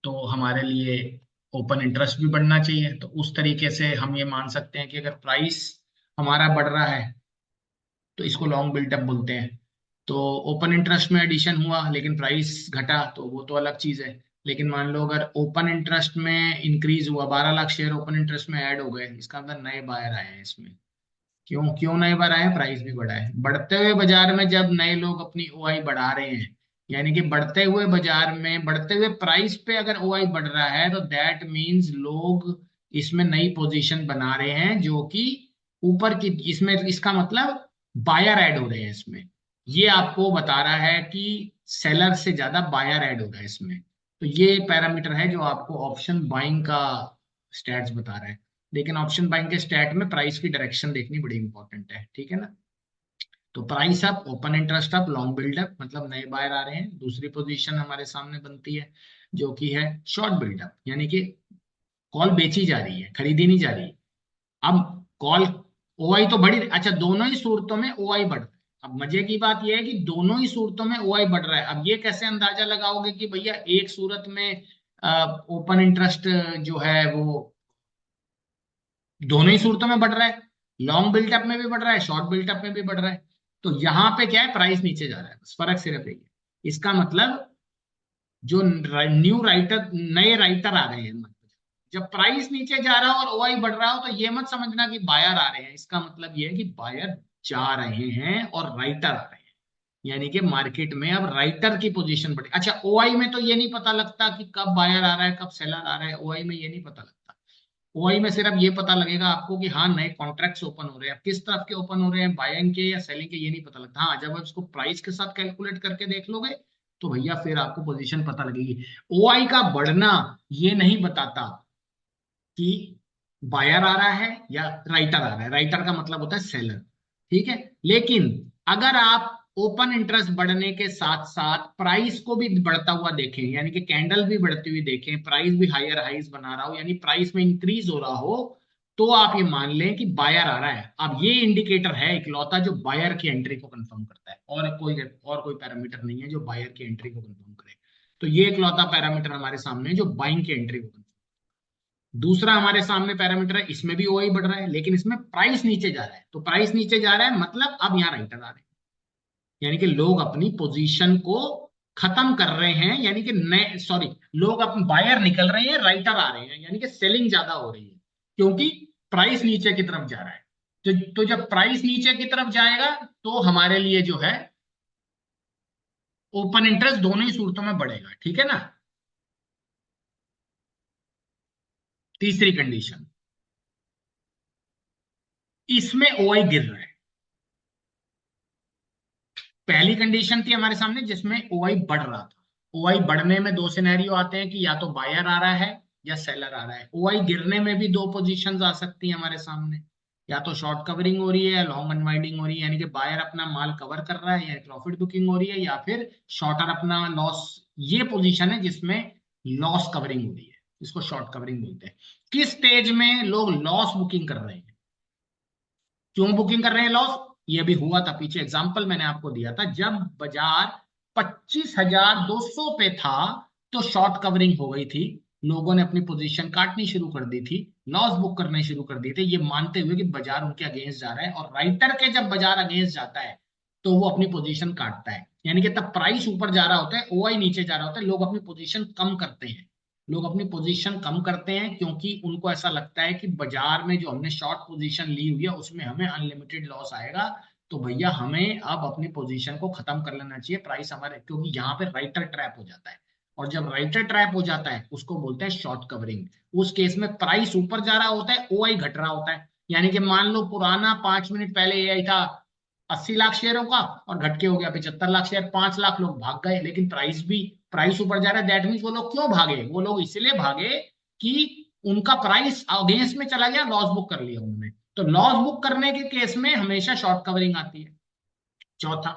तो हमारे लिए ओपन इंटरेस्ट भी बढ़ना चाहिए। तो उस तरीके से हम ये मान सकते हैं कि अगर प्राइस हमारा बढ़ रहा है तो इसको लॉन्ग बिल्डअप बोलते हैं। तो ओपन इंटरेस्ट में एडिशन हुआ लेकिन प्राइस घटा तो वो तो अलग चीज है। लेकिन मान लो अगर ओपन इंटरेस्ट में इंक्रीज हुआ, 12 लाख शेयर ओपन इंटरेस्ट में ऐड हो गए, इसका मतलब नए बायर आए हैं इसमें। क्यों क्यों नए बार आए हैं, प्राइस भी बढ़ा है। बढ़ते हुए बाजार में जब नए लोग अपनी ओआई बढ़ा रहे हैं, यानी कि बढ़ते हुए बाजार में बढ़ते हुए प्राइस पे अगर ओआई बढ़ रहा है, तो दैट मीन्स लोग इसमें नई पोजीशन बना रहे हैं, जो कि ऊपर की, इसमें इसका मतलब बायर ऐड हो रहे हैं इसमें। ये आपको बता रहा है कि सेलर से ज्यादा बायर ऐड हो रहा है इसमें। तो ये पैरामीटर है जो आपको ऑप्शन बाइंग का स्टैट्स बता रहा है। लेकिन ऑप्शन बाइंग के स्टैट में प्राइस की डायरेक्शन देखनी बड़ी इंपॉर्टेंट है, ठीक है ना। तो price up, open interest up, long buildup, मतलब नए बायर आ रहे हैं। दूसरी पोजीशन हमारे सामने बनती है जो कि है शॉर्ट बिल्डअप, यानी कि कॉल बेची जा रही है, खरीदी नहीं जा रही। अब कॉल, ओआई तो बढ़ी, अच्छा दोनों ही सूरतों में ओआई बढ़ रहा है। अब मजे की बात यह है कि दोनों ही सूरतों में ओआई बढ़ रहा है। अब ये कैसे अंदाजा लगाओगे कि भैया एक सूरत में ओपन इंटरेस्ट जो है वो दोनों ही सूरतों में बढ़ रहा है, लॉन्ग बिल्टअप में भी बढ़ रहा है, शॉर्ट बिल्टअप में भी बढ़ रहा है। तो यहां पे क्या है, प्राइस नीचे जा रहा है, बस फर्क सिर्फ यही है। इसका मतलब जो न्यू राइटर, नए राइटर आ गए हैं, जब प्राइस नीचे जा रहा हो और ओआई बढ़ रहा हो, तो ये मत समझना कि बायर आ रहे हैं। इसका मतलब ये है कि बायर जा रहे हैं और राइटर आ रहे हैं, यानी कि मार्केट में अब राइटर की पोजीशन बढ़ी। अच्छा, ओआई में तो ये नहीं पता लगता कि कब बायर आ रहा है कब सेलर आ रहा है, ओआई में ये नहीं पता लगता। ओआई में सिर्फ ये पता लगेगा आपको कि हाँ नए कॉन्ट्रैक्ट्स ओपन हो रहे हैं, किस तरफ के ओपन हो रहे हैं, बाइंग के या सेलिंग के, ये नहीं पता लगता। हाँ, जब आप इसको प्राइस के साथ कैलकुलेट करके देख लोगे तो भैया फिर आपको पोजीशन पता लगेगी। ओआई का बढ़ना ये नहीं बताता कि बायर आ रहा है या राइटर आ रहा है, राइटर का मतलब होता है सेलर, ठीक है। लेकिन अगर आप ओपन इंटरेस्ट बढ़ने के साथ साथ प्राइस को भी बढ़ता हुआ देखें, यानी कि कैंडल भी बढ़ती हुई देखें, प्राइस भी हायर हाइज बना रहा हो, यानी प्राइस में इंक्रीज हो रहा हो, तो आप ये मान लें कि बायर आ रहा है। अब ये इंडिकेटर है इकलौता जो बायर की एंट्री को कंफर्म करता है, और कोई पैरामीटर नहीं है जो बायर की एंट्री को कंफर्म करे। तो ये इकलौता पैरामीटर हमारे सामने है जो बाइंग की एंट्री को। दूसरा हमारे सामने पैरामीटर है, इसमें भी ओआई बढ़ रहा है लेकिन इसमें प्राइस नीचे जा रहा है। तो प्राइस नीचे जा रहा है मतलब अब यहाँ राइटर आ रहे हैं, यानी कि लोग अपनी पोजीशन को खत्म कर रहे हैं, यानी कि नए सॉरी लोग अपने बायर निकल रहे हैं, राइटर आ रहे हैं, यानी कि सेलिंग ज्यादा हो रही है क्योंकि प्राइस नीचे की तरफ जा रहा है। तो जब प्राइस नीचे की तरफ जाएगा तो हमारे लिए जो है ओपन इंटरेस्ट दोनों ही सूरतों में बढ़ेगा, ठीक है ना। तीसरी कंडीशन, इसमें ओआई गिर रहा है। पहली कंडीशन थी हमारे सामने जिसमें ओआई बढ़ रहा था। ओआई बढ़ने में दो सिनेरियो आते हैं कि या तो बायर आ रहा है या सेलर आ रहा है। ओआई गिरने में भी दो पोजीशंस आ सकती हैं हमारे सामने, या तो शॉर्ट कवरिंग हो रही है या लॉन्ग अनवाइंडिंग हो रही है, यानी कि बायर अपना माल कवर कर रहा है या प्रॉफिट बुकिंग हो रही है, या फिर शॉर्टर अपना लॉस। ये पोजीशन है जिसमें लॉस कवरिंग हो रही है, इसको शॉर्ट कवरिंग बोलते हैं। किस स्टेज में लोग लॉस बुकिंग कर रहे हैं, क्यों बुकिंग कर रहे हैं लॉस? ये भी हुआ था पीछे, एग्जांपल मैंने आपको दिया था, जब बाजार 25,200 पे था तो शॉर्ट कवरिंग हो गई थी, लोगों ने अपनी पोजीशन काटनी शुरू कर दी थी, लॉस बुक करने शुरू कर दिए थे, ये मानते हुए कि बाजार उनके अगेंस्ट जा रहा है। और राइटर के जब बाजार अगेंस्ट जाता है तो वो अपनी पोजीशन काटता है, यानी कि तब प्राइस ऊपर जा रहा होता है, ओआई नीचे जा रहा होता है, लोग अपनी पोजीशन कम करते हैं। लोग अपनी पोजीशन कम करते हैं क्योंकि उनको ऐसा लगता है कि बाजार में जो हमने शॉर्ट पोजीशन ली हुई है उसमें हमें अनलिमिटेड लॉस आएगा। तो भैया हमें अब अपनी पोजीशन को खत्म कर लेना चाहिए, प्राइस हमारे, क्योंकि यहाँ पे राइटर ट्रैप हो जाता है। और जब राइटर ट्रैप हो जाता है उसको बोलते हैं शॉर्ट कवरिंग। उस केस में प्राइस ऊपर जा रहा होता है, ओआई घट रहा होता है। यानी कि मान लो पुराना 5 मिनट पहले एआई था 80 लाख शेयरों का और घट के हो गया 75 लाख शेयर, 5 लाख लोग भाग गए, लेकिन प्राइस ऊपर जा रहा है। दैट मीन्स वो लोग क्यों भागे? वो लोग इसलिए भागे कि उनका प्राइस अगेंस्ट में चला गया, लॉस बुक कर लिया उन्होंने। तो लॉस बुक करने के केस में हमेशा शॉर्ट कवरिंग आती है। चौथा,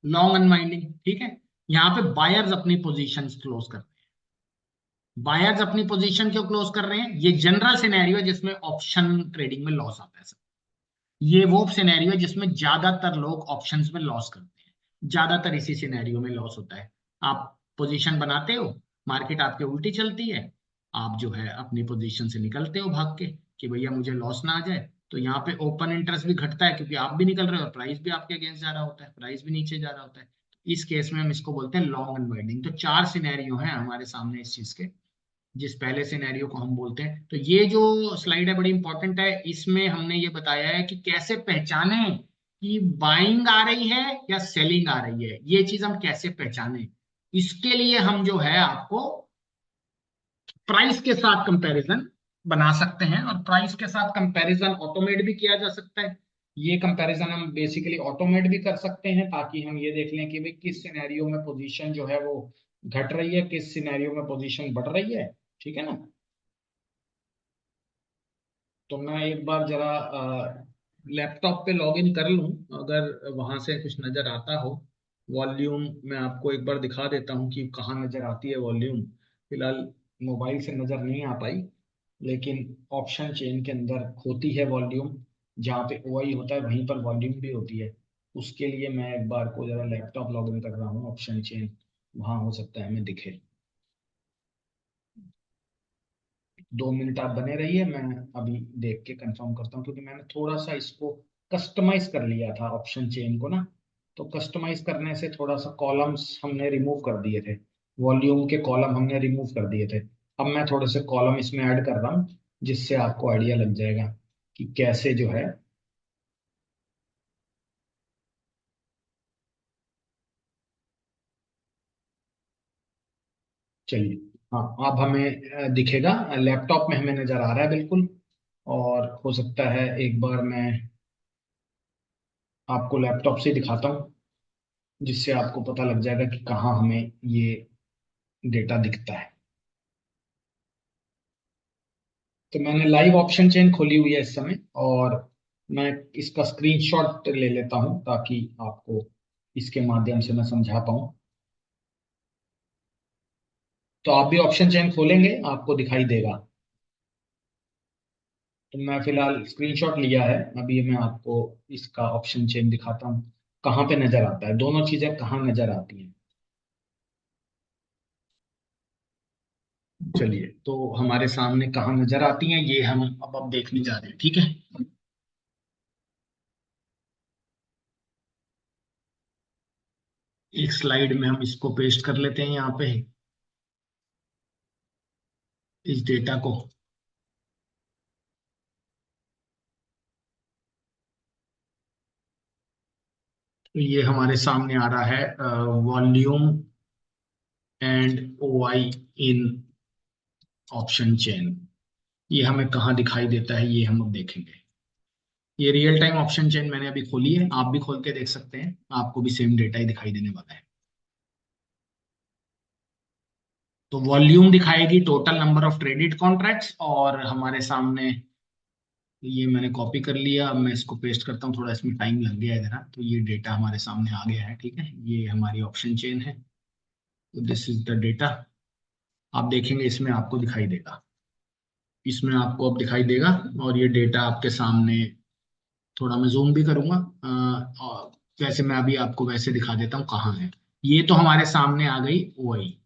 लॉन्ग अनवाइंडिंग, ठीक है। यहाँ पे बायर्स अपनी पोजीशन क्लोज कर रहे हैं। बायर्स अपनी पोजीशन क्यों क्लोज कर रहे हैं? ये जनरल सिनेरियो जिसमें ऑप्शन ट्रेडिंग में लॉस आता है। ये वो सिनेरियो है जिसमें ज्यादातर लोग ऑप्शंस में लॉस करते हैं, ज्यादातर इसी सिनेरियो में लॉस होता है। आप पोजीशन बनाते हो, मार्केट आपके उल्टी चलती है, आप जो है अपनी पोजीशन से निकलते हो भाग के कि भैया मुझे लॉस ना आ जाए। तो यहाँ पे ओपन इंटरेस्ट भी घटता है क्योंकि आप भी निकल रहे हो और प्राइस भी आपके अगेंस्ट जा रहा होता है, प्राइस भी नीचे जा रहा होता है। इस केस में हम इसको बोलते हैं लॉन्ग अनवाइंडिंग। तो चार सिनेरियो हैं हमारे सामने इस चीज के, जिस पहले सिनेरियो को हम बोलते हैं। तो ये जो स्लाइड है बड़ी इंपॉर्टेंट है, इसमें हमने ये बताया है कि कैसे पहचाने कि बाइंग आ रही है या सेलिंग आ रही है, ये चीज हम कैसे पहचाने। इसके लिए हम जो है आपको प्राइस के साथ कंपैरिजन बना सकते हैं, और प्राइस के साथ कंपैरिजन ऑटोमेट भी किया जा सकता है। ये कंपैरिजन हम बेसिकली ऑटोमेट भी कर सकते हैं ताकि हम ये देख लें कि भाई किस सिनेरियो में पोजीशन जो है वो घट रही है, किस सिनेरियो में पोजीशन बढ़ रही है, ठीक है ना। तो मैं एक बार जरा लैपटॉप पे लॉग इन कर लूं, अगर वहां से कुछ नजर आता हो। वॉल्यूम मैं आपको एक बार दिखा देता हूँ कि कहाँ नजर आती है वॉल्यूम। फिलहाल मोबाइल से नजर नहीं आ पाई, लेकिन ऑप्शन चेन के अंदर होती है वॉल्यूम। जहाँ पे ओआई होता है वहीं पर वॉल्यूम भी होती है। उसके लिए मैं एक बार को जरा लैपटॉप लॉग इन कर रहा हूँ, ऑप्शन चेन वहां हो सकता है हमें दिखे। 2 मिनट आप बने रहिए, मैं अभी देख के कंफर्म करता हूँ, क्योंकि मैंने थोड़ा सा इसको कस्टमाइज कर लिया था ऑप्शन चेन को ना। तो कस्टमाइज करने से थोड़ा सा कॉलम्स हमने रिमूव कर दिए थे, वॉल्यूम के कॉलम हमने रिमूव कर दिए थे। अब मैं थोड़े से कॉलम इसमें ऐड कर रहा हूँ जिससे आपको आइडिया लग जाएगा कि कैसे जो है। चलिए, हाँ अब हमें दिखेगा, लैपटॉप में हमें नजर आ रहा है बिल्कुल। और हो सकता है एक बार मैं आपको लैपटॉप से दिखाता हूँ जिससे आपको पता लग जाएगा कि कहाँ हमें ये डेटा दिखता है। तो मैंने लाइव ऑप्शन चेन खोली हुई है इस समय, और मैं इसका स्क्रीनशॉट ले लेता हूं ताकि आपको इसके माध्यम से मैं समझा पाऊं। तो आप भी ऑप्शन चेन खोलेंगे आपको दिखाई देगा। तो मैं फिलहाल स्क्रीनशॉट लिया है, अभी मैं आपको इसका ऑप्शन चेन दिखाता हूँ कहाँ पे नजर आता है, दोनों चीजें कहाँ नजर आती हैं। चलिए, तो हमारे सामने कहाँ नजर आती हैं ये हम अब देखने जा रहे हैं, ठीक है। एक स्लाइड में हम इसको पेस्ट कर लेते हैं यहाँ पे, इस डेटा को। तो ये हमारे सामने आ रहा है volume and OI in option chain. ये हमें कहाँ दिखाई देता है ये हम अब देखेंगे। ये रियल टाइम ऑप्शन चेन मैंने अभी खोली है, आप भी खोल के देख सकते हैं, आपको भी सेम डेटा ही दिखाई देने वाला है। तो वॉल्यूम दिखाएगी total number of traded contracts, और हमारे सामने ये मैंने कॉपी कर लिया, अब मैं इसको पेस्ट करता हूँ, थोड़ा इसमें टाइम लग गया है जरा। तो ये डेटा हमारे सामने आ गया है, ठीक है, ये हमारी ऑप्शन चेन है। तो दिस इज द डेटा। आप देखेंगे इसमें आपको दिखाई देगा, इसमें आपको अब दिखाई देगा। और ये डेटा आपके सामने, थोड़ा मैं जूम भी करूंगा, और वैसे मैं अभी आपको वैसे दिखा देता हूँ कहाँ है। ये तो हमारे सामने आ गई ओआई,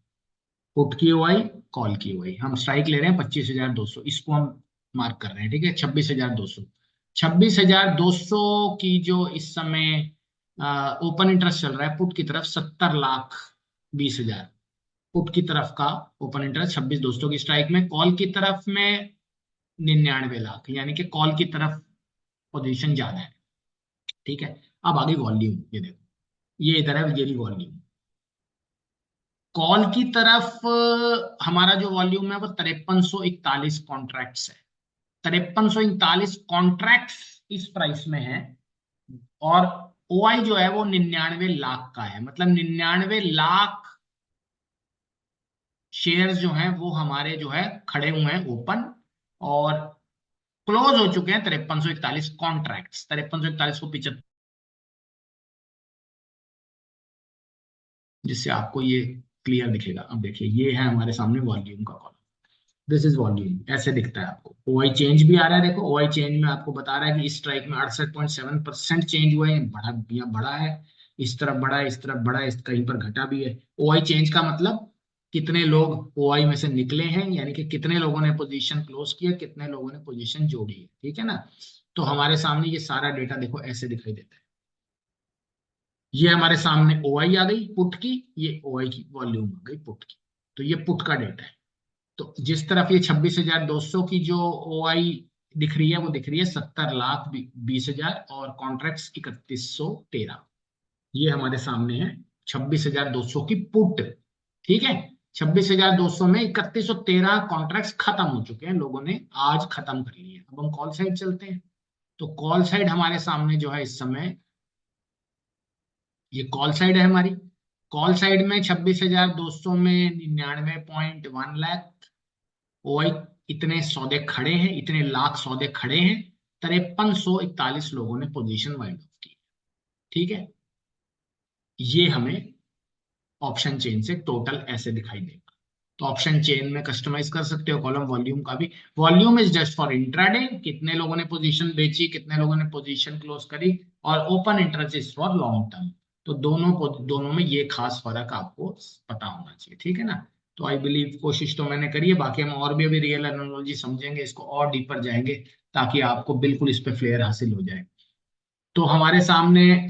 पुट की ओआई, कॉल की ओआई। हम स्ट्राइक ले रहे हैं 25,200, इसको हम मार्क कर रहे हैं, ठीक है। 26,200, 26,200 की जो इस समय ओपन इंटरेस्ट चल रहा है पुट की तरफ, 70,20,000 पुट की तरफ का ओपन इंटरेस्ट 26,200 की स्ट्राइक में। कॉल की तरफ में 99 लाख, यानी कि कॉल की तरफ पोजीशन ज्यादा है, ठीक है। अब आगे वॉल्यूम, ये देखो, ये इधर है, ये वॉल्यूम। कॉल की तरफ हमारा जो वॉल्यूम है वो 5341 कॉन्ट्रैक्ट्स है। 5341 कॉन्ट्रैक्ट्स इस प्राइस में है। और ओआई जो है वो 99 लाख का है, मतलब 99 लाख शेयर्स जो हैं वो हमारे जो है खड़े हुए हैं ओपन, और क्लोज हो चुके हैं 5341 कॉन्ट्रैक्ट्स। 5341 को 75, जिससे आपको ये क्लियर दिखेगा। अब देखिए, ये है हमारे सामने वॉल्यूम का कॉलम, दिस इज वॉल्यूम, ऐसे दिखता है आपको। ओआई चेंज भी आ रहा है, देखो ओआई चेंज में आपको बता रहा है कि इस स्ट्राइक में 68.7% चेंज हुआ है, बड़ा या बड़ा है, इस तरफ बड़ा है, इस तरफ बड़ा है, इस कहीं पर घटा भी है। ओआई चेंज का मतलब कितने लोग ओआई में से निकले हैं, यानी कि कितने लोगों ने पोजीशन क्लोज किया, कितने लोगों ने पोजीशन जोड़ी है, ठीक है ना। तो हमारे सामने ये सारा डेटा देखो ऐसे दिखाई देता है। ये हमारे सामने ओआई आ गई पुट की, ये ओआई की वॉल्यूम आ गई पुट की। तो ये पुट का डेटा है। तो जिस तरफ ये 26,200 की जो ओआई दिख रही है, वो दिख रही है 70,20,000, और कॉन्ट्रैक्ट्स 3113। ये हमारे सामने है 26,200 की पुट, ठीक है। 26,200 में 3113 कॉन्ट्रैक्ट्स खत्म हो चुके हैं, लोगों ने आज खत्म कर लिए। अब हम कॉल साइड चलते हैं। तो कॉल साइड हमारे सामने जो है इस समय, ये कॉल साइड है हमारी। कॉल साइड में 26,200 में 99.1 लाख ओआई, इतने सौदे खड़े हैं, इतने लाख सौदे खड़े हैं। 5341 लोगों ने पोजीशन वाइंड ऑफ की, ठीक है। ये हमें ऑप्शन चेन से टोटल ऐसे दिखाई देगा। तो ऑप्शन चेन में कस्टमाइज कर सकते हो कॉलम वॉल्यूम का भी। Volume is just for intraday, कितने लोगों ने पोजीशन बेची, कितने लोगों ने पोजीशन क्लोज करी। और open interest is for long term. तो दोनों में ये खास फर्क आपको पता होना चाहिए, ठीक है ना। तो आई बिलीव कोशिश तो मैंने करी है, बाकी हम और भी अभी रियल एनालॉजी समझेंगे, इसको और डीपर जाएंगे, ताकि आपको बिल्कुल इस पे फ्लेयर हासिल हो जाए। तो हमारे सामने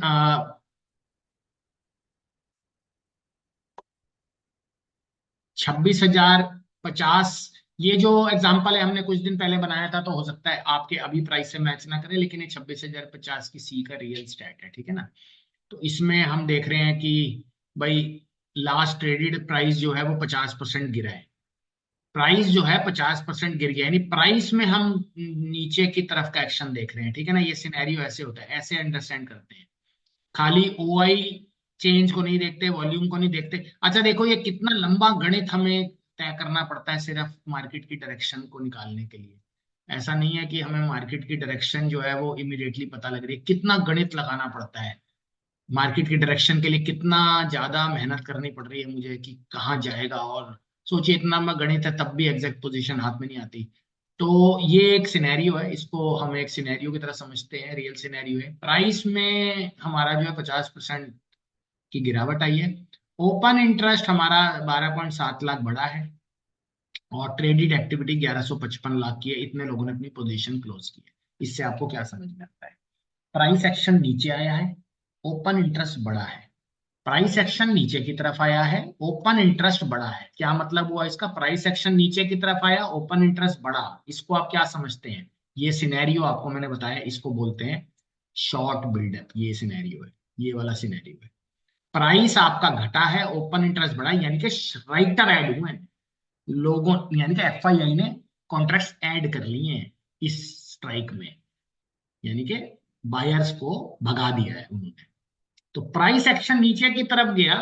26,050, ये जो एग्जाम्पल है हमने कुछ दिन पहले बनाया था, तो हो सकता है आपके अभी प्राइस से मैच ना करे, लेकिन ये 26,050 की सी का रियल स्टैट है, ठीक है ना। तो इसमें हम देख रहे हैं कि भाई लास्ट ट्रेडेड प्राइस जो है वो 50% गिरा है। प्राइस जो है 50% गिर गया, यानी प्राइस में हम नीचे की तरफ का एक्शन देख रहे हैं, ठीक है ना। ये सिनेरियो ऐसे होता है, ऐसे अंडरस्टैंड करते हैं। खाली ओआई चेंज को नहीं देखते, वॉल्यूम को नहीं देखते। अच्छा देखो, ये कितना लंबा गणित हमें तय करना पड़ता है सिर्फ मार्केट की डायरेक्शन को निकालने के लिए। ऐसा नहीं है कि हमें मार्केट की डायरेक्शन जो है वो इमीडिएटली पता लग रही है, कितना गणित लगाना पड़ता है मार्केट की डायरेक्शन के लिए, कितना ज्यादा मेहनत करनी पड़ रही है मुझे कि कहाँ जाएगा। और सोचिए, इतना मैं गणित है तब भी एग्जैक्ट पोजीशन हाथ में नहीं आती। तो ये एक सिनेरियो है, इसको हम एक सिनेरियो की तरह समझते हैं, रियल सिनेरियो है। प्राइस में हमारा जो है 50% की गिरावट आई है। ओपन इंटरेस्ट हमारा 12.7 लाख बढ़ा है और ट्रेडेड एक्टिविटी 1155 लाख की है। इतने लोगों ने अपनी पोजीशन क्लोज की है। इससे आपको क्या समझ में आता है? प्राइस एक्शन नीचे आया है, ओपन इंटरेस्ट बढ़ा है। प्राइस एक्शन नीचे की तरफ आया है, ओपन इंटरेस्ट बढ़ा है। क्या मतलब हुआ इसका? प्राइस एक्शन नीचे की तरफ आया, ओपन इंटरेस्ट बढ़ा। इसको आप क्या समझते हैं? ये सिनेरियो आपको मैंने बताया, इसको बोलते हैं शॉर्ट बिल्डअप। ये सिनेरियो है, ये वाला सिनेरियो है। प्राइस आपका घटा है, ओपन इंटरेस्ट बढ़ा, यानी कि राइटर ऐड हुए हैं लोगों, यानी कि एफआईआई ने कॉन्ट्रैक्ट्स ऐड कर लिए हैं इस स्ट्राइक में, यानी कि बायर्स को भगा दिया है उन्होंने। तो प्राइस एक्शन नीचे की तरफ गया,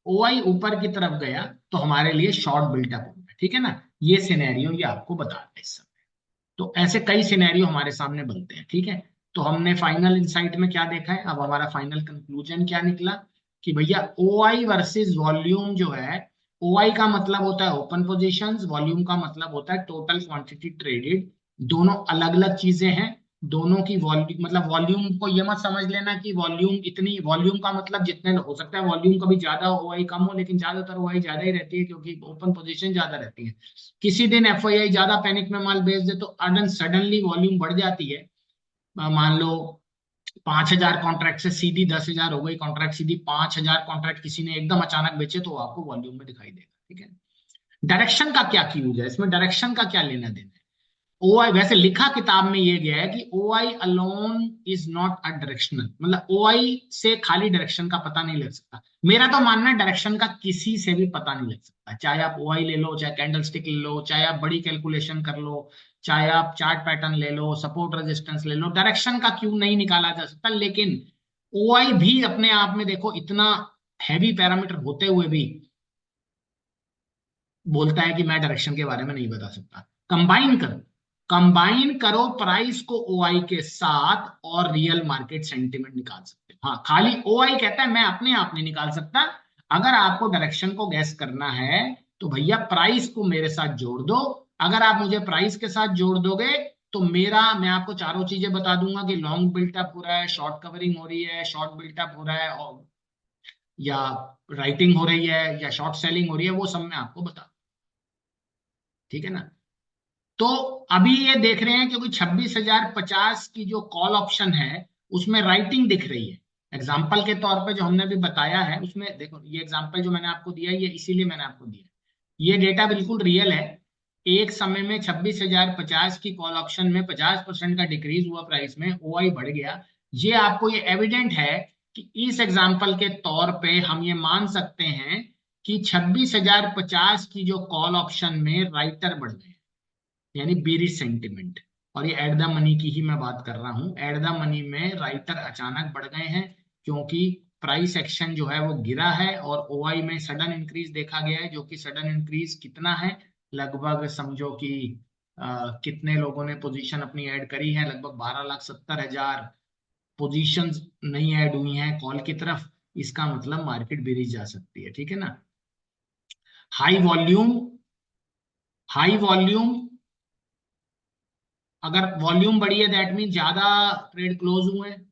ओआई ऊपर की तरफ गया, तो हमारे लिए शॉर्ट बिल्टअप हो गया। ठीक है ना? ये सिनेरियो ये आपको बता रहा है इस समय। तो ऐसे कई सिनेरियो हमारे सामने बनते हैं। ठीक है, तो हमने फाइनल इंसाइट में क्या देखा है, अब हमारा फाइनल कंक्लूजन क्या निकला कि भैया ओआई वर्सेस वॉल्यूम जो है, ओआई का मतलब होता है ओपन पोजीशंस, वॉल्यूम का मतलब होता है टोटल क्वांटिटी ट्रेडेड। दोनों अलग अलग चीजें हैं। दोनों की वॉल्यूम, मतलब वॉल्यूम को ये मत समझ लेना कि वॉल्यूम इतनी, वॉल्यूम का मतलब जितने हो सकता है वॉल्यूम कभी ज्यादा हो ओआई कम हो, लेकिन ज्यादातर ओआई ज्यादा ही रहती है क्योंकि ओपन पोजीशन ज्यादा रहती है। किसी दिन एफआईआई ज्यादा पैनिक में माल बेच दे तो अडन सडनली वॉल्यूम बढ़ जाती है। मान लो 5,000 कॉन्ट्रैक्ट से सीधी 10,000 हो गई कॉन्ट्रैक्ट, सीधी 5,000 कॉन्ट्रैक्ट किसी ने एकदम अचानक बेचे तो आपको वॉल्यूम में दिखाई देगा। ठीक है, डायरेक्शन का क्या यूज है इसमें, डायरेक्शन का क्या लेना देना है? ओआई वैसे लिखा किताब में ये गया है कि OI alone is not a directional, मतलब ओआई से खाली डायरेक्शन का पता नहीं लग सकता। मेरा तो मानना है डायरेक्शन का किसी से भी पता नहीं लग सकता, चाहे आप ओआई ले लो, चाहे कैंडल स्टिक ले लो, चाहे आप बड़ी कैलकुलेशन कर लो, चाहे आप चार्ट पैटर्न ले लो, सपोर्ट रेजिस्टेंस ले लो, डायरेक्शन का क्यों नहीं निकाला जा सकता। लेकिन ओआई भी अपने आप में देखो इतना हैवी पैरामीटर होते हुए भी बोलता है कि मैं डायरेक्शन के बारे में नहीं बता सकता। कंबाइन करो, कंबाइन करो प्राइस को ओआई के साथ और रियल मार्केट सेंटिमेंट निकाल सकते हो। हाँ, खाली ओआई कहता है, मैं अपने आप नहीं निकाल सकता। अगर आपको डायरेक्शन को गैस करना है तो भैया प्राइस को मेरे साथ जोड़ दो। अगर आप मुझे प्राइस के साथ जोड़ दोगे तो मेरा, मैं आपको चारों चीजें बता दूंगा कि लॉन्ग बिल्टअप हो रहा है, शॉर्ट कवरिंग हो रही है, शॉर्ट बिल्टअप हो रहा है, और या राइटिंग हो रही है, या शॉर्ट सेलिंग हो रही है, वो सब मैं आपको बता। ठीक है ना? तो अभी ये देख रहे हैं क्योंकि 26,050 की जो कॉल ऑप्शन है उसमें राइटिंग दिख रही है। एग्जाम्पल के तौर पे जो हमने अभी बताया है उसमें देखो, ये एग्जाम्पल जो मैंने आपको दिया है ये इसीलिए मैंने आपको दिया है, ये डेटा बिल्कुल रियल है। एक समय में 26,050 की कॉल ऑप्शन में 50% का डिक्रीज हुआ, प्राइस में ओआई बढ़ गया। ये आपको ये एविडेंट है कि इस एग्जाम्पल के तौर पे हम ये मान सकते हैं कि 26,050 की जो कॉल ऑप्शन में राइटर बढ़ गए, यानी बेरिश सेंटिमेंट। और ये एट द मनी की ही मैं बात कर रहा हूं, एट द मनी में राइटर अचानक बढ़ गए हैं क्योंकि प्राइस एक्शन जो है वो गिरा है और ओआई में सडन इंक्रीज देखा गया है। जो कि सडन इंक्रीज कितना है, लगभग समझो कि कितने लोगों ने पोजीशन अपनी ऐड करी है, लगभग 12,70,000 पोजीशंस नहीं ऐड हुई हैं कॉल की तरफ। इसका मतलब मार्केट बेरिश जा सकती है। ठीक है ना? हाई वॉल्यूम, हाई वॉल्यूम, अगर वॉल्यूम बढ़ी है दैट मीन ज्यादा ट्रेड क्लोज हुए हैं,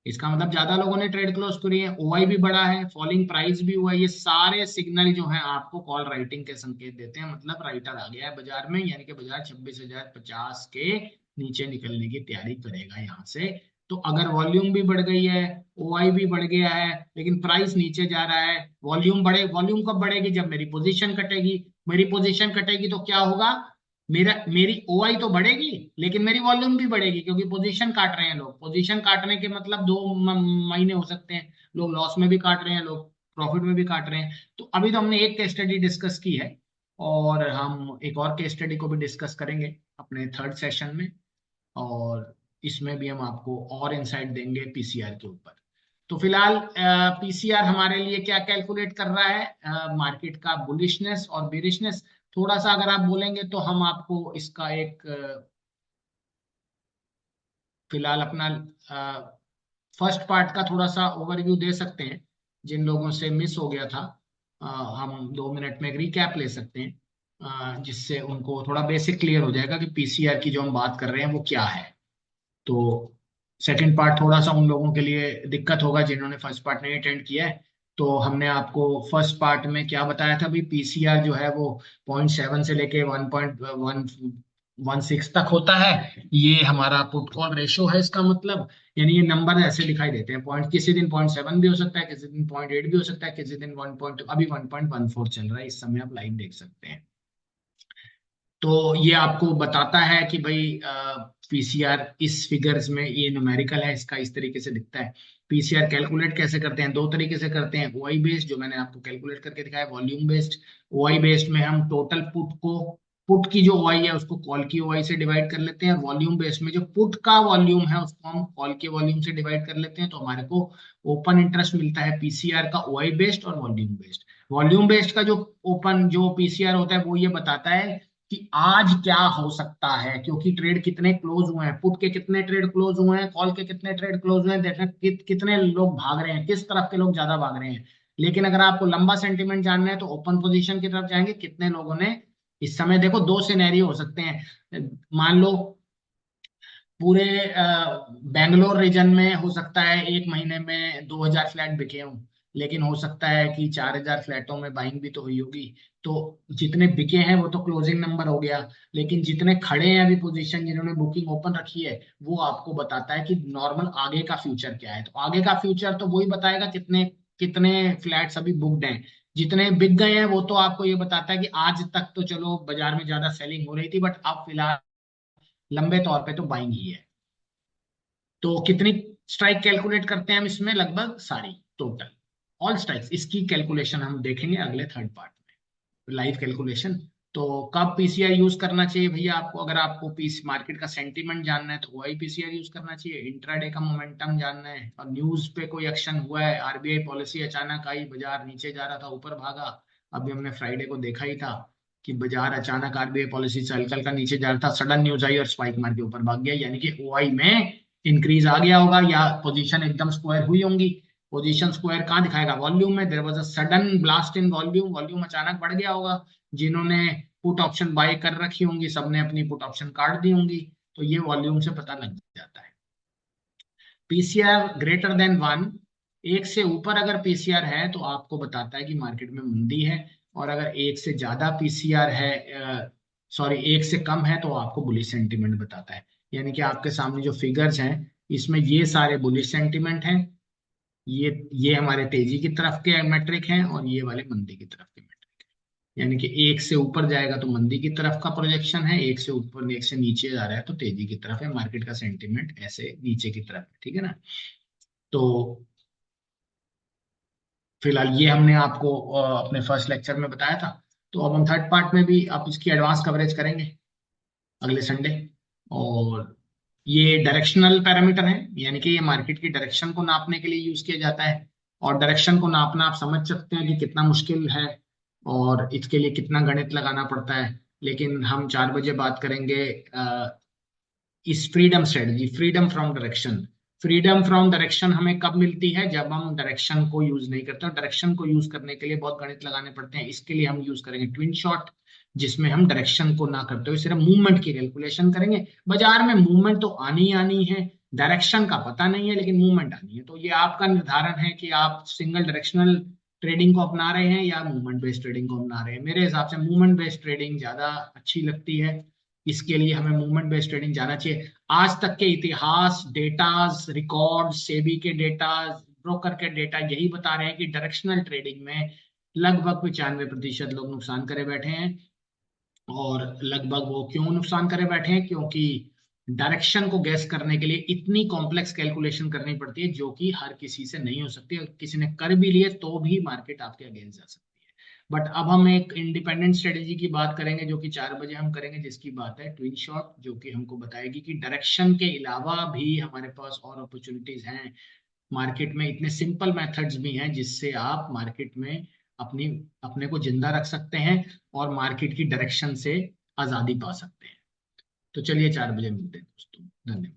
इसका मतलब ज्यादा लोगों ने ट्रेड क्लोज करी है। ओआई भी बढ़ा है, फॉलिंग प्राइस भी हुआ है। ये सारे सिग्नल जो है आपको कॉल राइटिंग के संकेत देते हैं, मतलब राइटर आ गया है बाजार में, यानी कि बाजार 26,050 के नीचे निकलने की तैयारी करेगा यहाँ से। तो अगर वॉल्यूम भी बढ़ गई है, ओआई भी बढ़ गया है, लेकिन प्राइस नीचे जा रहा है, वॉल्यूम बढ़े, वॉल्यूम कब बढ़ेगी? जब मेरी पोजीशन कटेगी। मेरी पोजीशन कटेगी तो क्या होगा? मेरी ओआई तो बढ़ेगी लेकिन मेरी वॉल्यूम भी बढ़ेगी, क्योंकि पोजीशन काट रहे हैं लोग। पोजीशन काटने के मतलब दो महीने हो सकते हैं, लोग लॉस में भी काट रहे हैं, लोग प्रॉफिट में भी काट रहे हैं। तो अभी तो हमने एक केस स्टडी डिस्कस की है और हम एक और केस स्टडी को भी डिस्कस करेंगे अपने थर्ड सेशन में, और इसमें भी हम आपको और इंसाइट देंगे पीसीआर के ऊपर। तो फिलहाल पीसीआर हमारे लिए क्या कैलकुलेट कर रहा है, मार्केट का बुलिशनेस और बेरिशनेस। थोड़ा सा अगर आप बोलेंगे तो हम आपको इसका एक फिलहाल अपना फर्स्ट पार्ट का थोड़ा सा ओवरव्यू दे सकते हैं। जिन लोगों से मिस हो गया था, हम 2 मिनट में एक रिकैप ले सकते हैं। जिससे उनको थोड़ा बेसिक क्लियर हो जाएगा कि पीसीआर की जो हम बात कर रहे हैं वो क्या है। तो सेकंड पार्ट थोड़ा सा उन लोगों के लिए दिक्कत होगा जिन्होंने फर्स्ट पार्ट नहीं अटेंड किया है। तो हमने आपको फर्स्ट पार्ट में क्या बताया था भाई, पीसीआर जो है वो 0.7 से लेके 1.116 तक होता है। ये हमारा पुट कॉल रेशो है इसका मतलब। यानी ये नंबर ऐसे दिखाई देते हैं, पॉइंट किसी दिन 0.7 भी हो सकता है, किसी दिन 0.8 भी हो सकता है, किसी दिन 1. अभी 1.14 चल रहा है इस समय, आप लाइव देख सकते हैं। तो ये आपको बताता है कि भाई पीसीआर इस फिगर्स में ये न्यूमेरिकल है, इसका इस तरीके से दिखता है। पीसीआर कैलकुलेट कैसे करते हैं, दो तरीके से करते हैं। ओआई बेस्ड जो मैंने आपको कैलकुलेट करके दिखाया, वॉल्यूम बेस्ड। ओआई बेस्ड में हम टोटल पुट की जो ओआई है उसको कॉल की ओआई से डिवाइड कर लेते हैं। वॉल्यूम बेस्ड में जो पुट का वॉल्यूम है उसको हम कॉल के वॉल्यूम से डिवाइड कर लेते हैं। तो हमारे को ओपन इंटरेस्ट मिलता है पीसीआर का ओआई बेस्ड और वॉल्यूम बेस्ड। वॉल्यूम बेस्ड का जो पीसीआर होता है वो ये बताता है कि आज क्या हो सकता है, क्योंकि ट्रेड कितने क्लोज हुए हैं, पुट के कितने ट्रेड क्लोज हुए हैं, कॉल के कितने ट्रेड क्लोज हुए हैं, देखना कितने लोग भाग रहे हैं, किस तरफ के लोग ज्यादा भाग रहे हैं। लेकिन अगर आपको लंबा सेंटीमेंट जानना है तो ओपन पोजीशन की तरफ जाएंगे, कितने लोगों ने इस समय, देखो दो सिनेरियो हो सकते हैं। मान लो पूरे बेंगलोर रीजन में हो सकता है एक महीने में 2000 फ्लैट बिके हों, लेकिन हो सकता है कि 4000 फ्लैटों में बाइंग भी तो हुई होगी। तो जितने बिके हैं वो तो क्लोजिंग नंबर हो गया, लेकिन जितने खड़े हैं अभी पोजीशन, जिन्होंने बुकिंग ओपन रखी है, वो आपको बताता है कि नॉर्मल आगे का फ्यूचर क्या है। तो आगे का फ्यूचर तो वही बताएगा कितने कितने फ्लैट्स अभी बुकड हैं। जितने बिक गए हैं वो तो आपको ये बताता है कि आज तक तो चलो बाजार में ज्यादा सेलिंग हो रही थी, बट अब फिलहाल लंबे तौर पे तो बाइंग ही है। तो कितनी स्ट्राइक कैलकुलेट करते हैं हम इसमें, लगभग सारी, टोटल ऑल स्ट्राइक्स। इसकी कैलकुलेशन हम देखेंगे अगले थर्ड पार्ट में, लाइव कैलकुलेशन। तो कब पीसीआर यूज करना चाहिए भैया आपको, अगर आपको पीस मार्केट का सेंटीमेंट जानना है तो ओआई पीसीआर यूज करना चाहिए। इंट्राडे का मोमेंटम जानना है और न्यूज पे कोई एक्शन हुआ है, आरबीआई पॉलिसी अचानक आई, बाजार नीचे जा रहा था ऊपर भागा। अभी हमने फ्राइडे को देखा ही था कि बाजार अचानक आरबीआई पॉलिसी से हल्का हल्का नीचे जा रहा था, सडन न्यूज आई और स्पाइक मार के ऊपर भाग गया, यानी कि ओआई में इंक्रीज आ गया होगा या पोजीशन एकदम स्क्वायर हुई होंगी। पोजीशन स्क्वायर कहाँ दिखाएगा, वॉल्यूम में। There was a sudden blast in volume, volume अचानक बढ़ गया होगा। जिन्होंने पुट ऑप्शन बाय कर रखी होंगी सबने अपनी पुट ऑप्शन काट दी होंगी। तो ये वॉल्यूम से पता लग जाता है। पीसीआर ग्रेटर देन 1, एक से ऊपर अगर पीसीआर है तो आपको बताता है कि मार्केट में मंदी है। और अगर एक से ज्यादा पीसीआर है, सॉरी एक से कम है, तो आपको बुलिश सेंटीमेंट बताता है। यानी कि आपके सामने जो फिगर्स हैं इसमें ये सारे बुलिश सेंटीमेंट हैं। ये हमारे तेजी की तरफ के मेट्रिक हैं और ये वाले मंदी की तरफ के मेट्रिक। यानी कि एक से ऊपर जाएगा तो मंदी की तरफ का प्रोजेक्शन है, एक से ऊपर एक से नीचे जा रहा है तो तेजी की तरफ है। मार्केट का सेंटीमेंट ऐसे नीचे की तरफ है, ठीक है ना। तो फिलहाल ये हमने आपको अपने फर्स्ट लेक्चर में बताया था। तो अब हम थर्ड पार्ट में भी आप इसकी एडवांस कवरेज करेंगे अगले संडे। और ये डायरेक्शनल पैरामीटर है, यानी कि ये मार्केट की डायरेक्शन को नापने के लिए यूज किया जाता है। और डायरेक्शन को नापना आप समझ सकते हैं कि कितना मुश्किल है और इसके लिए कितना गणित लगाना पड़ता है। लेकिन हम 4 बजे बात करेंगे इस freedom strategy, freedom from direction. Freedom from direction हमें कब मिलती है, जब हम डायरेक्शन को यूज नहीं करते। और डायरेक्शन को यूज करने के लिए बहुत गणित लगाने पड़ते हैं। इसके लिए हम यूज करेंगे ट्विन शॉट, जिसमें हम डायरेक्शन को ना करते हुए सिर्फ मूवमेंट की कैलकुलेशन करेंगे। बाजार में मूवमेंट तो आनी ही आनी है, डायरेक्शन का पता नहीं है लेकिन मूवमेंट आनी है। तो ये आपका निर्धारण है कि आप सिंगल डायरेक्शनल ट्रेडिंग को अपना रहे हैं या मूवमेंट बेस्ड ट्रेडिंग को अपना रहे हैं। मेरे हिसाब से मूवमेंट बेस्ड ट्रेडिंग ज्यादा अच्छी लगती है। इसके लिए हमें मूवमेंट बेस्ड ट्रेडिंग जाना चाहिए। आज तक के इतिहास, डेटाज, रिकॉर्ड, सेबी के डेटा, ब्रोकर के डेटा यही बता रहे हैं कि डायरेक्शनल ट्रेडिंग में लगभग 95% लोग नुकसान करे बैठे हैं। और लगभग वो क्यों नुकसान करे बैठे हैं, क्योंकि डायरेक्शन को गैस करने के लिए इतनी कॉम्प्लेक्स कैलकुलेशन करनी पड़ती है जो कि हर किसी से नहीं हो सकती। और किसी ने कर भी लिए तो भी मार्केट आपके अगेंस्ट जा सकती है। बट अब हम एक इंडिपेंडेंट स्ट्रेटेजी की बात करेंगे जो कि 4 बजे हम करेंगे, जिसकी बात है ट्विन शॉट, जो कि हमको बताएगी कि डायरेक्शन के अलावा भी हमारे पास और अपॉर्चुनिटीज हैं। मार्केट में इतने सिंपल मेथड्स भी हैं जिससे आप मार्केट में अपनी अपने को जिंदा रख सकते हैं और मार्केट की डायरेक्शन से आजादी पा सकते हैं। तो चलिए 4 बजे मिलते हैं दोस्तों, धन्यवाद।